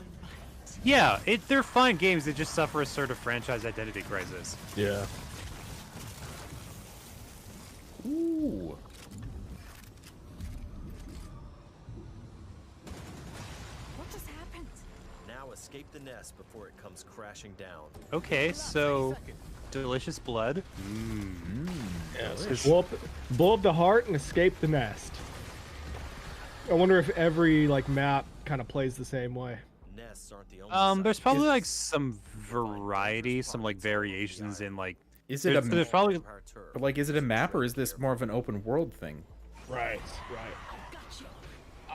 Yeah, they're fine games. They just suffer a sort of franchise identity crisis. Yeah. Ooh. What just happened? Now escape the nest before it comes crashing down. Okay, so delicious blood. Blow up the heart and escape the nest. I wonder if every like map kind of plays the same way. Nests aren't the only There's probably like some variety, some like variations in like. Is it there's probably But like, is it a map or is this more of an open world thing? Right.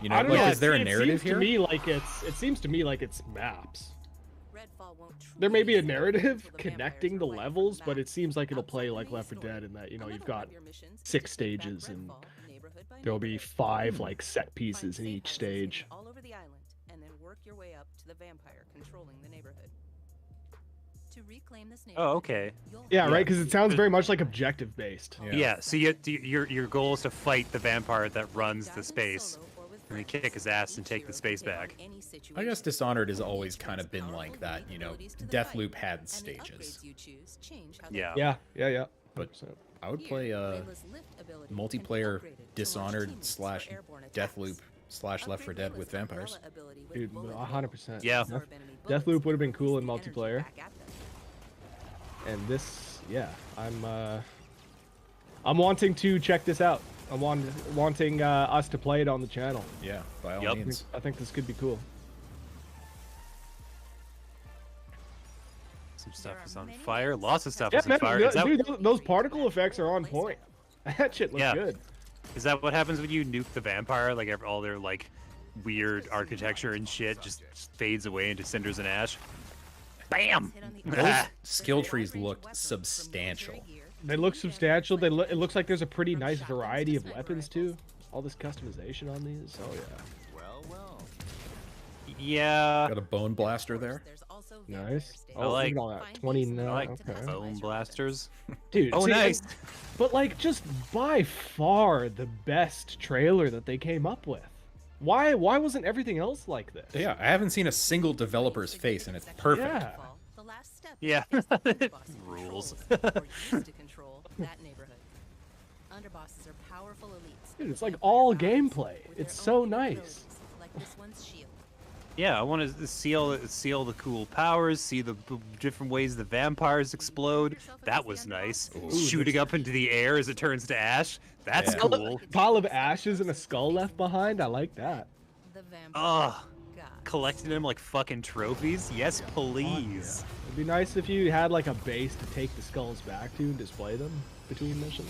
You know, I don't like, know. is there a It narrative seems here? To me, like it seems to me like it's maps. Redfall won't There may be a truly narrative until the connecting the vampires are wiped levels, from but the it seems like it'll play Outside like the main Left 4 story, Dead in that, you know, you've another one got of your missions is 6 to take back stages and Redfall, neighborhood by there'll be neighborhood. 5 like set pieces in Find each safe houses stage. hidden all over the island, and then work your way up to the vampire controlling the neighborhood. To reclaim this Oh, neighborhood, okay. you'll Yeah, have right, to because it sounds very much like objective based. Yeah, so your goal is to fight the vampire that runs the space, and then kick his ass and take the space back. I guess Dishonored has always kind of been like that, you know. Deathloop had stages. Yeah. Yeah. But I would play multiplayer Dishonored / Deathloop / Left 4 Dead with vampires. Dude, 100%. Yeah. Deathloop would have been cool in multiplayer. And this, yeah, I'm wanting to check this out. I'm wanting us to play it on the channel. Yeah, by all means. I think this could be cool. Some stuff is on fire. Lots of stuff Yeah, is on man, fire. Is that, dude, those particle effects are on point. That shit looks Yeah. good. is that what happens when you nuke the vampire? Like all their like weird architecture and shit just fades away into cinders and ash. Bam! Those skill trees looked substantial. They look substantial. It looks like there's a pretty nice variety of weapons too. All this customization on these. Oh yeah. Yeah. Got a bone blaster there. Nice. I like- look at all that. 29. I like Okay. foam blasters. Dude. Oh, see, nice. But like, just by far the best trailer that they came up with. Why wasn't everything else like this? Yeah, I haven't seen a single developer's face, and it's perfect. Yeah. The last step Yeah. is to get underboss Rules. control, or used to control that neighborhood. Underbosses are powerful elites. Dude, it's like all gameplay. It's so nice. Like this one's shield. Yeah, I want to seal the cool powers, see the different ways the vampires explode. That was nice. Shooting up into the air as it turns to ash. That's Yeah. cool. Pile of ashes and a skull left behind. I like that. The vampire. Ugh. Collecting them like fucking trophies? Yes, please. It'd be nice if you had like a base to take the skulls back to and display them between missions.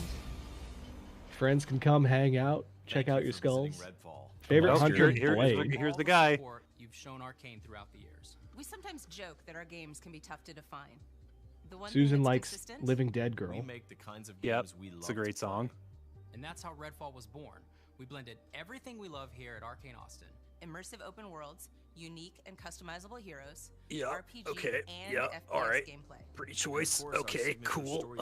Friends can come hang out, check out your skulls. Favorite Oh, hunter here's Blade. the guy. You've shown Arcane throughout the years. We sometimes joke that our games can be tough to define. The one Susan thing that's likes consistent, Living Dead Girl. We make the kinds of Yep, games we love. it's a great song. And that's how Redfall was born. We blended everything we love here at Arcane Austin immersive open worlds, unique and customizable heroes, Yeah. RPG Okay. and Yeah. FPS All right. gameplay. Pretty choice. Okay. Cool.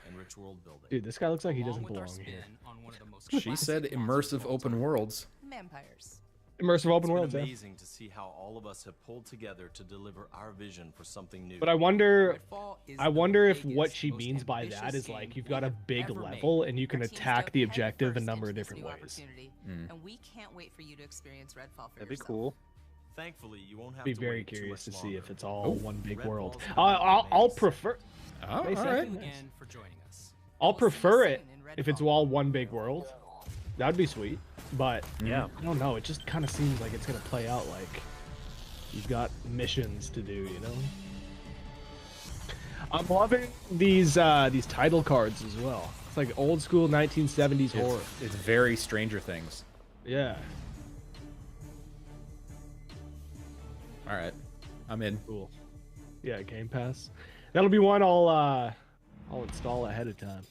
and rich world building. Dude, this guy looks like he doesn't Along with our belong here. spin on one of the most She classic said monster immersive of all open time. worlds. Vampires. Immersive open It's worlds, been yeah. amazing to see how all of us have pulled together to deliver our vision for something new. But I wonder is I the wonder if biggest, what she most means by that ambitious is like game you've got a we have big ever level made. and you can Our teams attack dove the head objective a first number of into this different new ways. opportunity, Mm. and we can't wait for you to experience Redfall for That'd be yourself. cool. Thankfully, you won't have Be to very wait too curious to much see if longer. it's all Oh. one big Red world. Ball's gonna be I'll amazing. prefer. Oh, all Nice, right. Thank you nice. again for joining us. I'll We'll see you prefer soon it in if it's Redfall. all one big world. That'd be sweet. But Yeah. I don't know. It just kind of seems like it's gonna play out like you've got missions to do. You know. I'm loving these title cards as well. It's like old school 1970s horror. It's very Stranger Things. Yeah. All right, I'm in. Cool. Yeah, Game Pass. That'll be one I'll install ahead of time.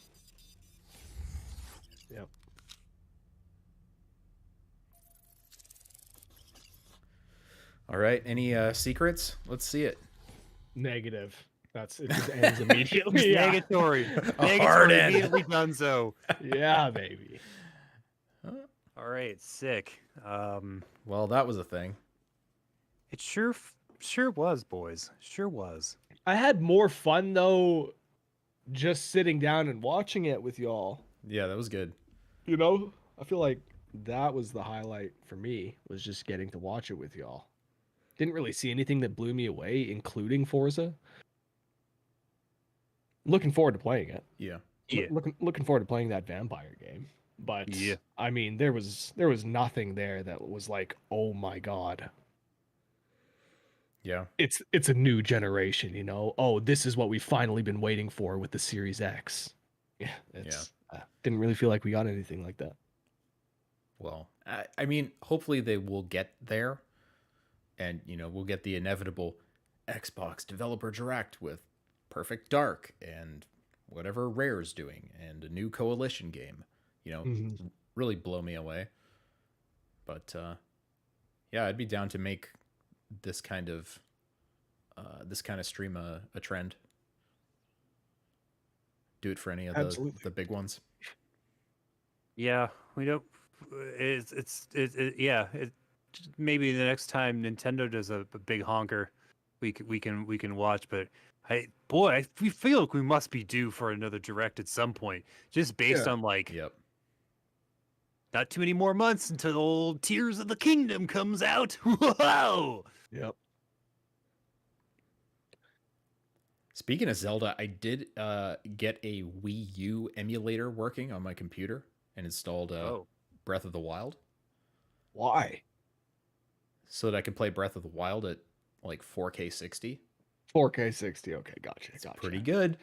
Yep. All right, any secrets? Let's see it. Negative. It just ends immediately. Yeah. Negatory. A hard Negatory. end. Immediately done so. Yeah, baby. All right. Sick. Well, that was a thing. It sure was, boys. Sure was. I had more fun though just sitting down and watching it with y'all. Yeah, that was good. You know? I feel like that was the highlight for me, was just getting to watch it with y'all. Didn't really see anything that blew me away, including Forza. Looking forward to playing it. Yeah. Yeah. Looking forward to playing that vampire game. But Yeah. I mean, there was nothing there that was like, oh my god, Yeah. it's a new generation. You know, oh, this is what we've finally been waiting for with the Series X. Yeah, didn't really feel like we got anything like that. Well, I mean, hopefully they will get there, and we'll get the inevitable Xbox Developer Direct with Perfect Dark and whatever Rare's doing and a new Coalition game. Really blow me away. But yeah, I'd be down to make this kind of stream a trend. Do it for any of the big ones. Yeah, we don't. Yeah. Maybe the next time Nintendo does a big honker, we can watch. But I feel like we must be due for another direct at some point, just based on like. Yep. Not too many more months until old Tears of the Kingdom comes out. Whoa! Yep. Speaking of Zelda, I did get a Wii U emulator working on my computer and installed Breath of the Wild. Why? So that I could play Breath of the Wild at like 4K 60. 4K 60. Okay, gotcha. Pretty good.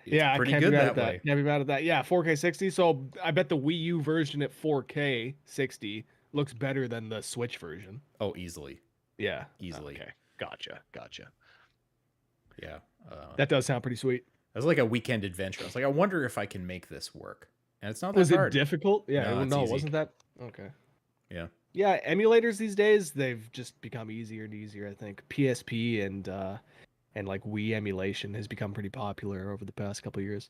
It's yeah, pretty I can't good be mad that at that. way. Can't be mad at that. Yeah, 4K 60. So I bet the Wii U version at 4K 60 looks better than the Switch version. Oh, easily. Yeah, Easily. Okay, gotcha. Yeah. That does sound pretty sweet. It was like a weekend adventure. I was like, I wonder if I can make this work. And it's not that Was hard. it difficult? Yeah, No, it's no, easy. wasn't that okay? Yeah. Yeah, emulators these days, they've just become easier and easier. I think PSP and like Wii emulation has become pretty popular over the past couple of years.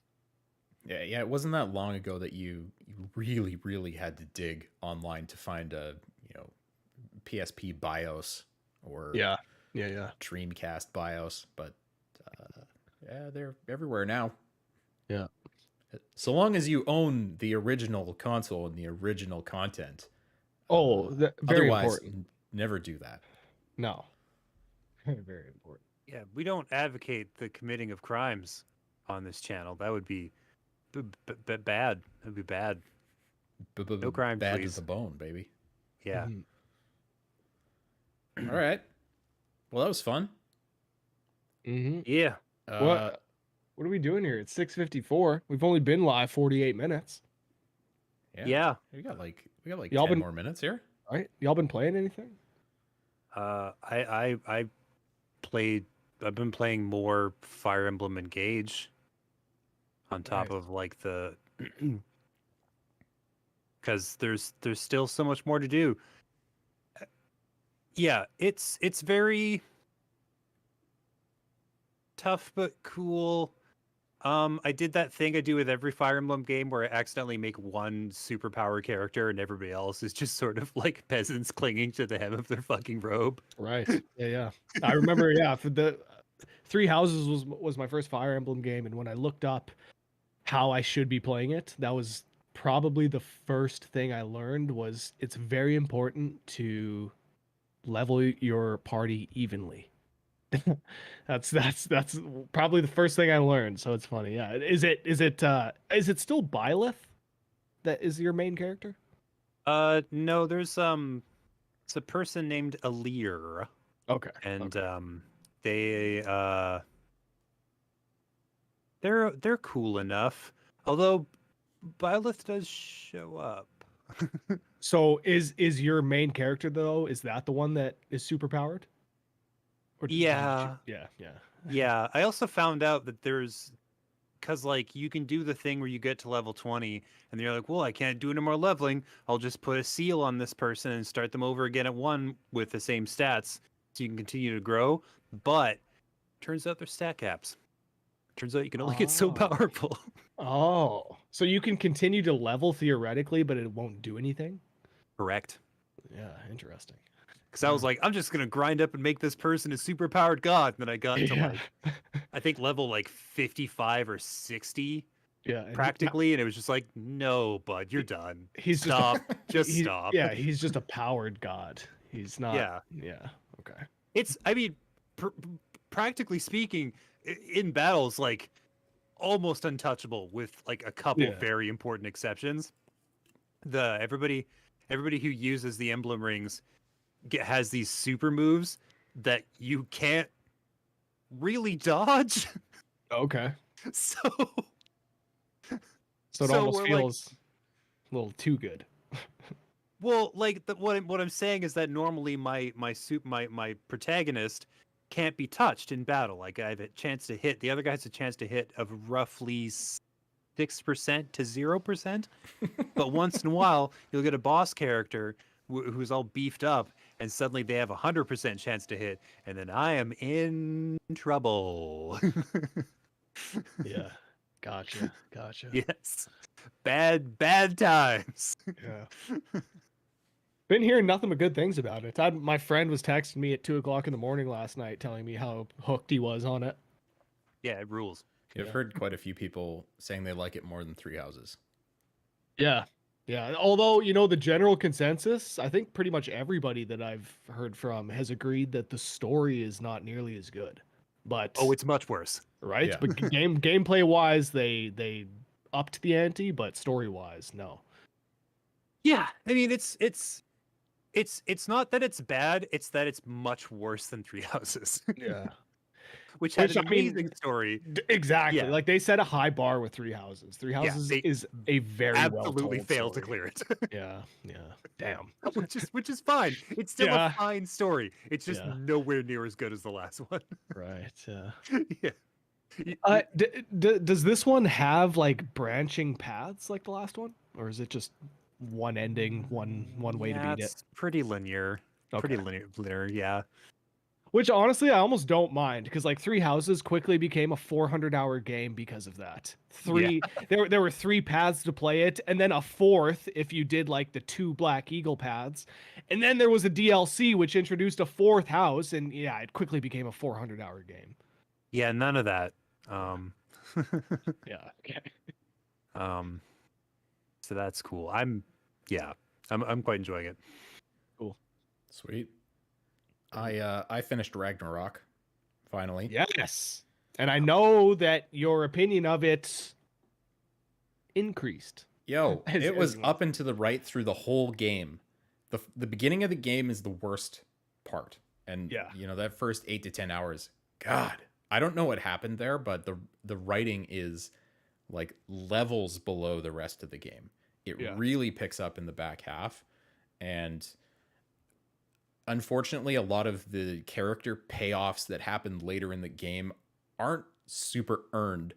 Yeah, it wasn't that long ago that you really, really had to dig online to find a PSP BIOS or Yeah. Dreamcast BIOS, but yeah, they're everywhere now. Yeah. So long as you own the original console and the original content. Very otherwise, important. never do that. No. Very important. Yeah, we don't advocate the committing of crimes on this channel. That would be bad. That'd be bad. No crime, bad please. to the bone, baby. Yeah. All right. Well, that was fun. Mm-hmm. Yeah. What are we doing here? It's 6:54. We've only been live 48 minutes. Yeah. We got like Y'all 10 more minutes here. All right. Y'all been playing anything? I've been playing more Fire Emblem Engage on top Nice. of like the because there's still so much more to do. Yeah, it's very tough but cool. I did that thing I do with every Fire Emblem game where I accidentally make one superpower character and everybody else is just sort of like peasants clinging to the hem of their fucking robe. Right. Yeah. I remember. Yeah, for the Three Houses was my first Fire Emblem game, and when I looked up how I should be playing it, that was probably the first thing I learned. Was it's very important to level your party evenly. that's probably the first thing I learned. So it's funny. Yeah. Is it still Byleth that is your main character? No, there's it's a person named Alir. Okay. And they're cool enough. Although Byleth does show up. So is your main character though? Is that the one that is super powered? Yeah. Yeah. Yeah. I also found out that because like you can do the thing where you get to level 20 and you're like, well, I can't do any more leveling. I'll just put a seal on this person and start them over again at 1 with the same stats so you can continue to grow. But turns out there's stat caps. Turns out you can only get so powerful. Oh, so you can continue to level theoretically, but it won't do anything? Correct. Yeah, interesting. Because I was like, I'm just going to grind up and make this person a super powered god. And then I got to like, I think level like 55 or 60. Yeah. Practically. And it was just like, no, bud, you're done. He's stop. Just stop. Yeah, he's just a powered god. He's not. Yeah. Yeah. Okay. I mean, practically speaking, in battles, like almost untouchable with like a couple very important exceptions. Everybody who uses the emblem rings has these super moves that you can't really dodge. Okay. So it almost feels a little too good. Well, like what I'm saying is that normally my protagonist can't be touched in battle. Like I have a chance to hit. The other guy has a chance to hit of roughly 6% to 0%. But once in a while, you'll get a boss character who's all beefed up, and suddenly they have 100% chance to hit, and then I am in trouble. Yeah. Gotcha. Yes. Bad times. Yeah. Been hearing nothing but good things about it. My friend was texting me at 2:00 in the morning last night, telling me how hooked he was on it. Yeah, it rules. I've heard quite a few people saying they like it more than Three Houses. Yeah. Although, the general consensus, I think pretty much everybody that I've heard from has agreed that the story is not nearly as good. But it's much worse. Right? Yeah. But gameplay wise, they upped the ante, but story wise, no. Yeah, I mean it's not that it's bad, it's that it's much worse than Three Houses. Yeah. Which had an amazing story. Exactly. Yeah. Like they set a high bar with Three Houses. Three Houses is a very absolutely failed to clear it. Yeah. Damn. Which is fine. It's still a fine story. It's just nowhere near as good as the last one. Right. Yeah. Does this one have like branching paths like the last one, or is it just one ending, one way to beat it? It's pretty linear. Okay. Pretty linear. Yeah. Which honestly, I almost don't mind because like Three Houses quickly became a 400-hour game because of that. There were 3 paths to play it, and then a 4th if you did like the 2 Black Eagle paths, and then there was a DLC which introduced a 4th house, and yeah, it quickly became a 400-hour game. Yeah, none of that. Yeah. Okay. So that's cool. I'm quite enjoying it. Cool. Sweet. I finished Ragnarok finally. Yes. And I know that your opinion of it increased. It was up and to the right through the whole game. The beginning of the game is the worst part. And that first 8 to 10 hours, God, I don't know what happened there, but the writing is like levels below the rest of the game. It really picks up in the back half, and unfortunately, a lot of the character payoffs that happen later in the game aren't super earned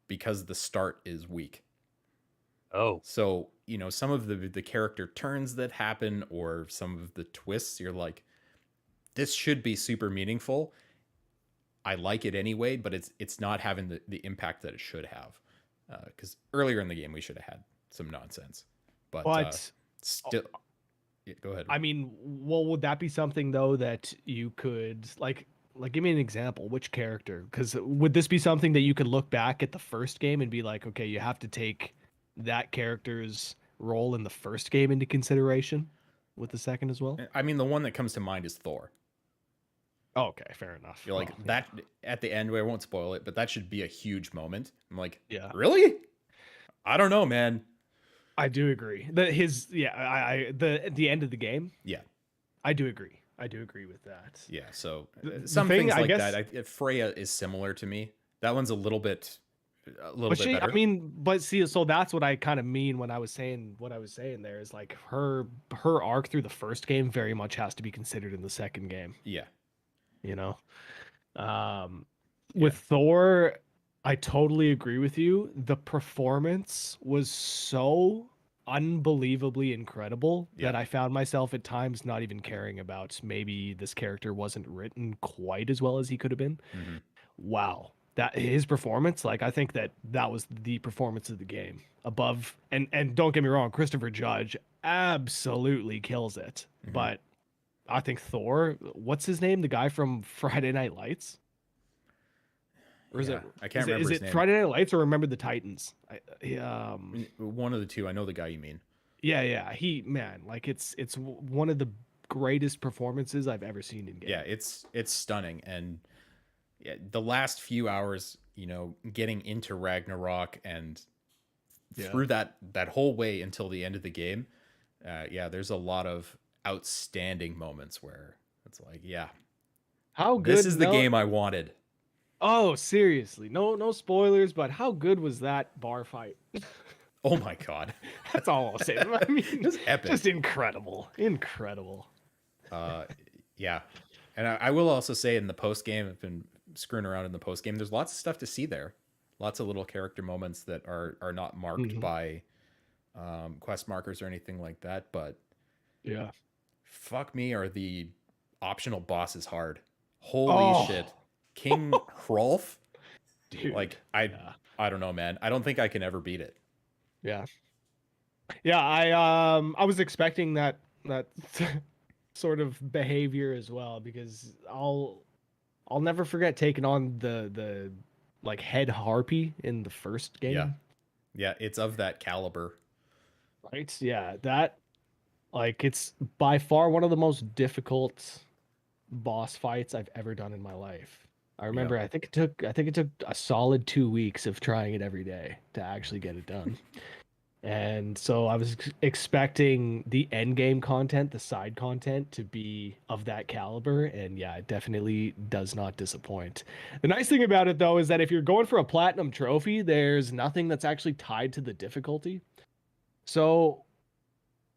because the start is weak. Oh. So, some of the character turns that happen or some of the twists, you're like, this should be super meaningful. I like it anyway, but it's not having the impact that it should have. Because earlier in the game we should have had some nonsense, but still, yeah, go ahead. I mean, well, would that be something though that you could like give me an example? Which character? Because would this be something that you could look back at the first game and be like, okay, you have to take that character's role in the first game into consideration with the second as well? I mean, the one that comes to mind is Thor. Oh, okay, fair enough. You're like that at the end. I won't spoil it, but that should be a huge moment. I'm like, yeah, really? I don't know, man. I do agree. The end of the game. Yeah, I do agree. I do agree with that. Yeah. So some things like that. Freya is similar to me. That one's a little bit better. I mean, but see, so that's what I kind of mean when I was saying what I was saying there is like her arc through the first game very much has to be considered in the second game. Yeah. You know, with Thor, I totally agree with you. The performance was so unbelievably incredible that I found myself at times not even caring about maybe this character wasn't written quite as well as he could have been. Mm-hmm. Wow. That his performance, like I think that was the performance of the game above. And don't get me wrong, Christopher Judge absolutely kills it. Mm-hmm. But I think Thor, what's his name? The guy from Friday Night Lights? Or is it? I can't remember his name. Friday Night Lights or Remember the Titans? One of the two. I know the guy you mean. Yeah. It's one of the greatest performances I've ever seen in game. Yeah, it's stunning. And the last few hours, getting into Ragnarok and through that whole way until the end of the game, there's a lot of outstanding moments where it's like, how good this is the game I wanted. Oh, seriously, no spoilers, but how good was that bar fight? Oh my god. That's all I'll say. I mean, just epic, just incredible. Yeah, and I will also say in the post game, I've been screwing around in the post game, there's lots of stuff to see there, lots of little character moments that are not marked by quest markers or anything like that, but fuck me, are the optional bosses hard. Holy shit. King Hrolf, dude, like I don't know, man. I don't think I can ever beat it. Yeah. I was expecting that sort of behavior as well, because I'll never forget taking on the like head harpy in the first game. Yeah, it's of that caliber. Right? Yeah, that it's by far one of the most difficult boss fights I've ever done in my life. I remember I think it took a solid 2 weeks of trying it every day to actually get it done. And so I was expecting the end game content, the side content, to be of that caliber, and it definitely does not disappoint. The nice thing about it though is that if you're going for a platinum trophy, there's nothing that's actually tied to the difficulty. So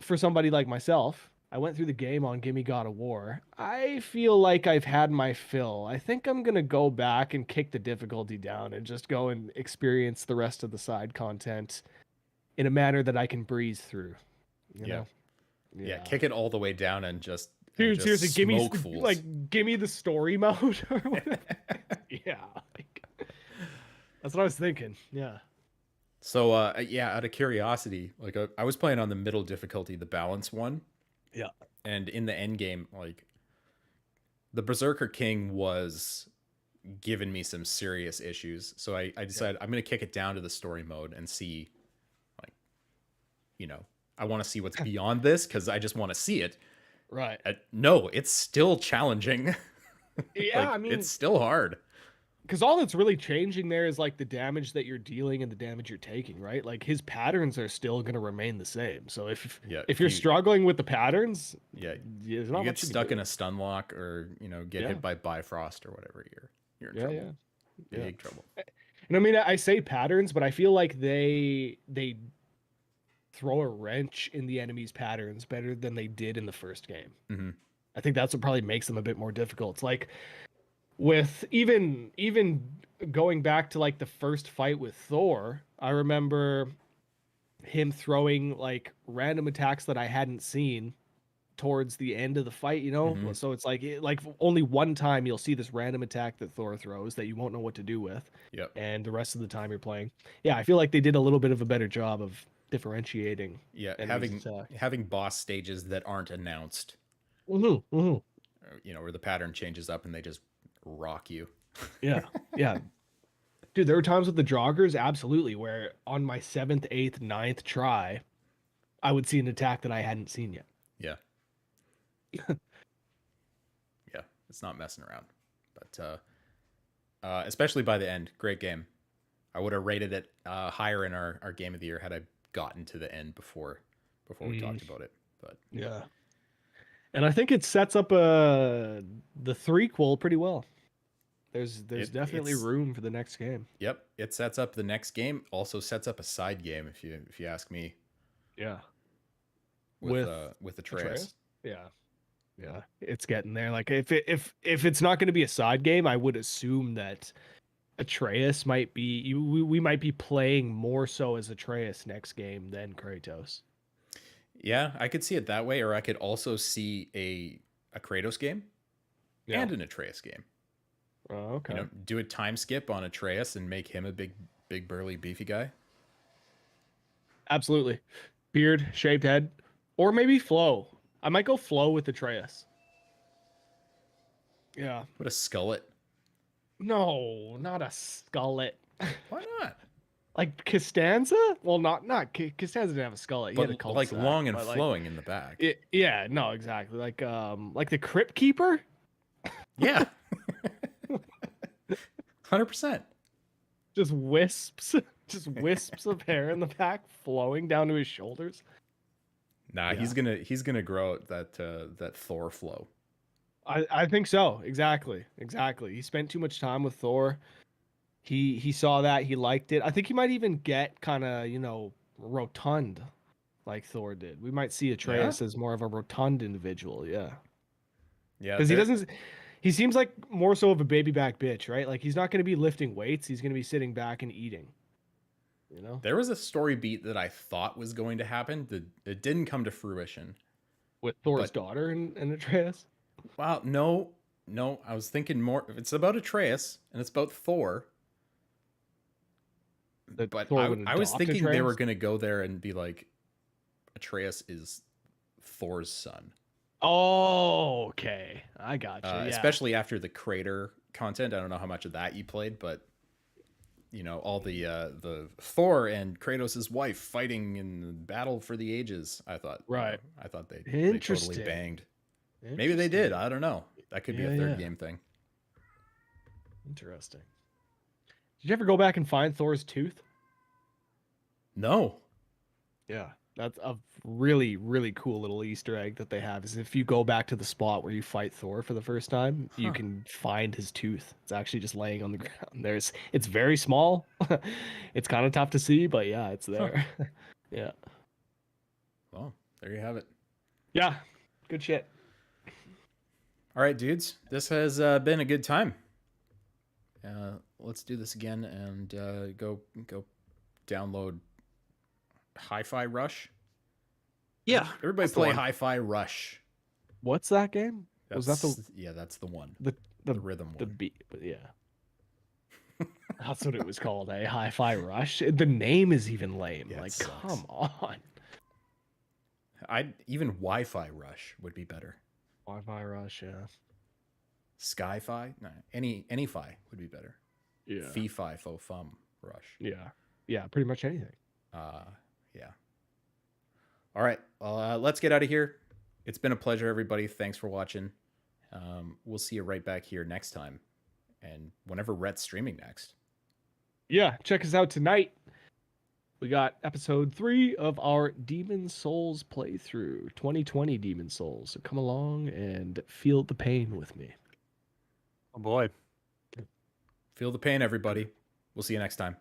for somebody like myself, I went through the game on Gimme God of War. I feel like I've had my fill. I think I'm going to go back and kick the difficulty down and just go and experience the rest of the side content in a manner that I can breeze through. You know? Yeah, kick it all the way down and just dude, seriously, fools. give me the story mode or whatever. That's what I was thinking. Yeah. So out of curiosity, like I was playing on the middle difficulty, the balance one. Yeah. And in the end game, like the Berserker King was giving me some serious issues. So I decided I'm going to kick it down to the story mode and see, like, I want to see what's beyond this because I just want to see it. Right. No, it's still challenging. Yeah, I mean, it's still hard. Because all that's really changing there is like the damage that you're dealing and the damage you're taking, right? Like his patterns are still going to remain the same. So if you're struggling with the patterns, there's not you get much stuck in a stun lock or get hit by Bifrost or whatever, you're in trouble. Big trouble. And I mean, I say patterns, but I feel like they throw a wrench in the enemy's patterns better than they did in the first game. Mm-hmm. I think that's what probably makes them a bit more difficult. It's like with even going back to like the first fight with Thor, I remember him throwing like random attacks that I hadn't seen towards the end of the fight, you know? Mhm. So it's like only one time you'll see this random attack that Thor throws that you won't know what to do with. Yep. And the rest of the time you're playing. Yeah, I feel like they did a little bit of a better job of differentiating. Yeah, enemies' having boss stages that aren't announced. Mm-hmm. You know, where the pattern changes up and they just rock you. Yeah, yeah. Dude, there were times with the joggers, absolutely, where on my 7th, 8th, 9th try, I would see an attack that I hadn't seen yet. Yeah. Yeah, it's not messing around. But especially by the end, great game. I would have rated it higher in our game of the year had I gotten to the end before we talked about it. But yeah. And I think it sets up the threequel pretty well. There's definitely room for the next game. Yep, it sets up the next game. Also sets up a side game if you ask me. Yeah. With Atreus. Yeah. Yeah, it's getting there. Like if it's not going to be a side game, I would assume that Atreus might be we might be playing more so as Atreus next game than Kratos. Yeah, I could see it that way, or I could also see a Kratos game and an Atreus game. Oh, okay. You know, do a time skip on Atreus and make him a big burly beefy guy. Absolutely. Beard, shaved head, or maybe Flo. I might go Flo with Atreus. Yeah. What a skullet. No, not a skullet. Why not? Like Costanza? Well, not Costanza didn't have a skullet. He had a But cul like long and flowing in the back. Yeah, no, exactly. Like the Crypt Keeper. Yeah. 100%. Just wisps of hair in the back flowing down to his shoulders. Nah, Yeah. he's gonna grow out that Thor flow. I think so. Exactly. He spent too much time with Thor. He saw that, he liked it. I think he might even get kind of, rotund like Thor did. We might see Atreus as more of a rotund individual, yeah. Yeah. Because he seems like more so of a baby back bitch, right? Like he's not going to be lifting weights, he's going to be sitting back and eating. You know? There was a story beat that I thought was going to happen that it didn't come to fruition. With Thor's daughter and Atreus? Wow, no. I was thinking more. It's about Atreus and it's about Thor. But I was thinking they were going to go there and be like, Atreus is Thor's son. Oh, okay. I got you. Yeah. Especially after the Crater content. I don't know how much of that you played, but all the Thor and Kratos' wife fighting in the battle for the ages. I thought they totally banged. Maybe they did. I don't know. That could be a third game thing. Interesting. Did you ever go back and find Thor's tooth? No. Yeah. That's a really, really cool little Easter egg that they have. Is if you go back to the spot where you fight Thor for the first time, you can find his tooth. It's actually just laying on the ground. It's very small. It's kind of tough to see, but yeah, it's there. Yeah. Well, there you have it. Yeah. Good shit. All right, dudes. This has been a good time. Let's do this again and go download Hi-Fi Rush. Yeah, everybody play Hi-Fi Rush. What's that game? Was that that's the one. The rhythm one. The beat, but yeah. That's what it was called, Hi-Fi Rush. The name is even lame. Yeah, like, come on. Even Wi-Fi Rush would be better. Wi-Fi Rush, yeah. Sky-Fi? No, any Fi would be better. Yeah. Fee-Fi, Fo-Fum Rush. Yeah. Yeah, pretty much anything. Yeah. All right. Well, let's get out of here. It's been a pleasure, everybody. Thanks for watching. We'll see you right back here next time. And whenever Rhett's streaming next. Yeah, check us out tonight. We got episode 3 of our Demon Souls playthrough, 2020 Demon Souls. So come along and feel the pain with me. Oh boy. Feel the pain, everybody. We'll see you next time.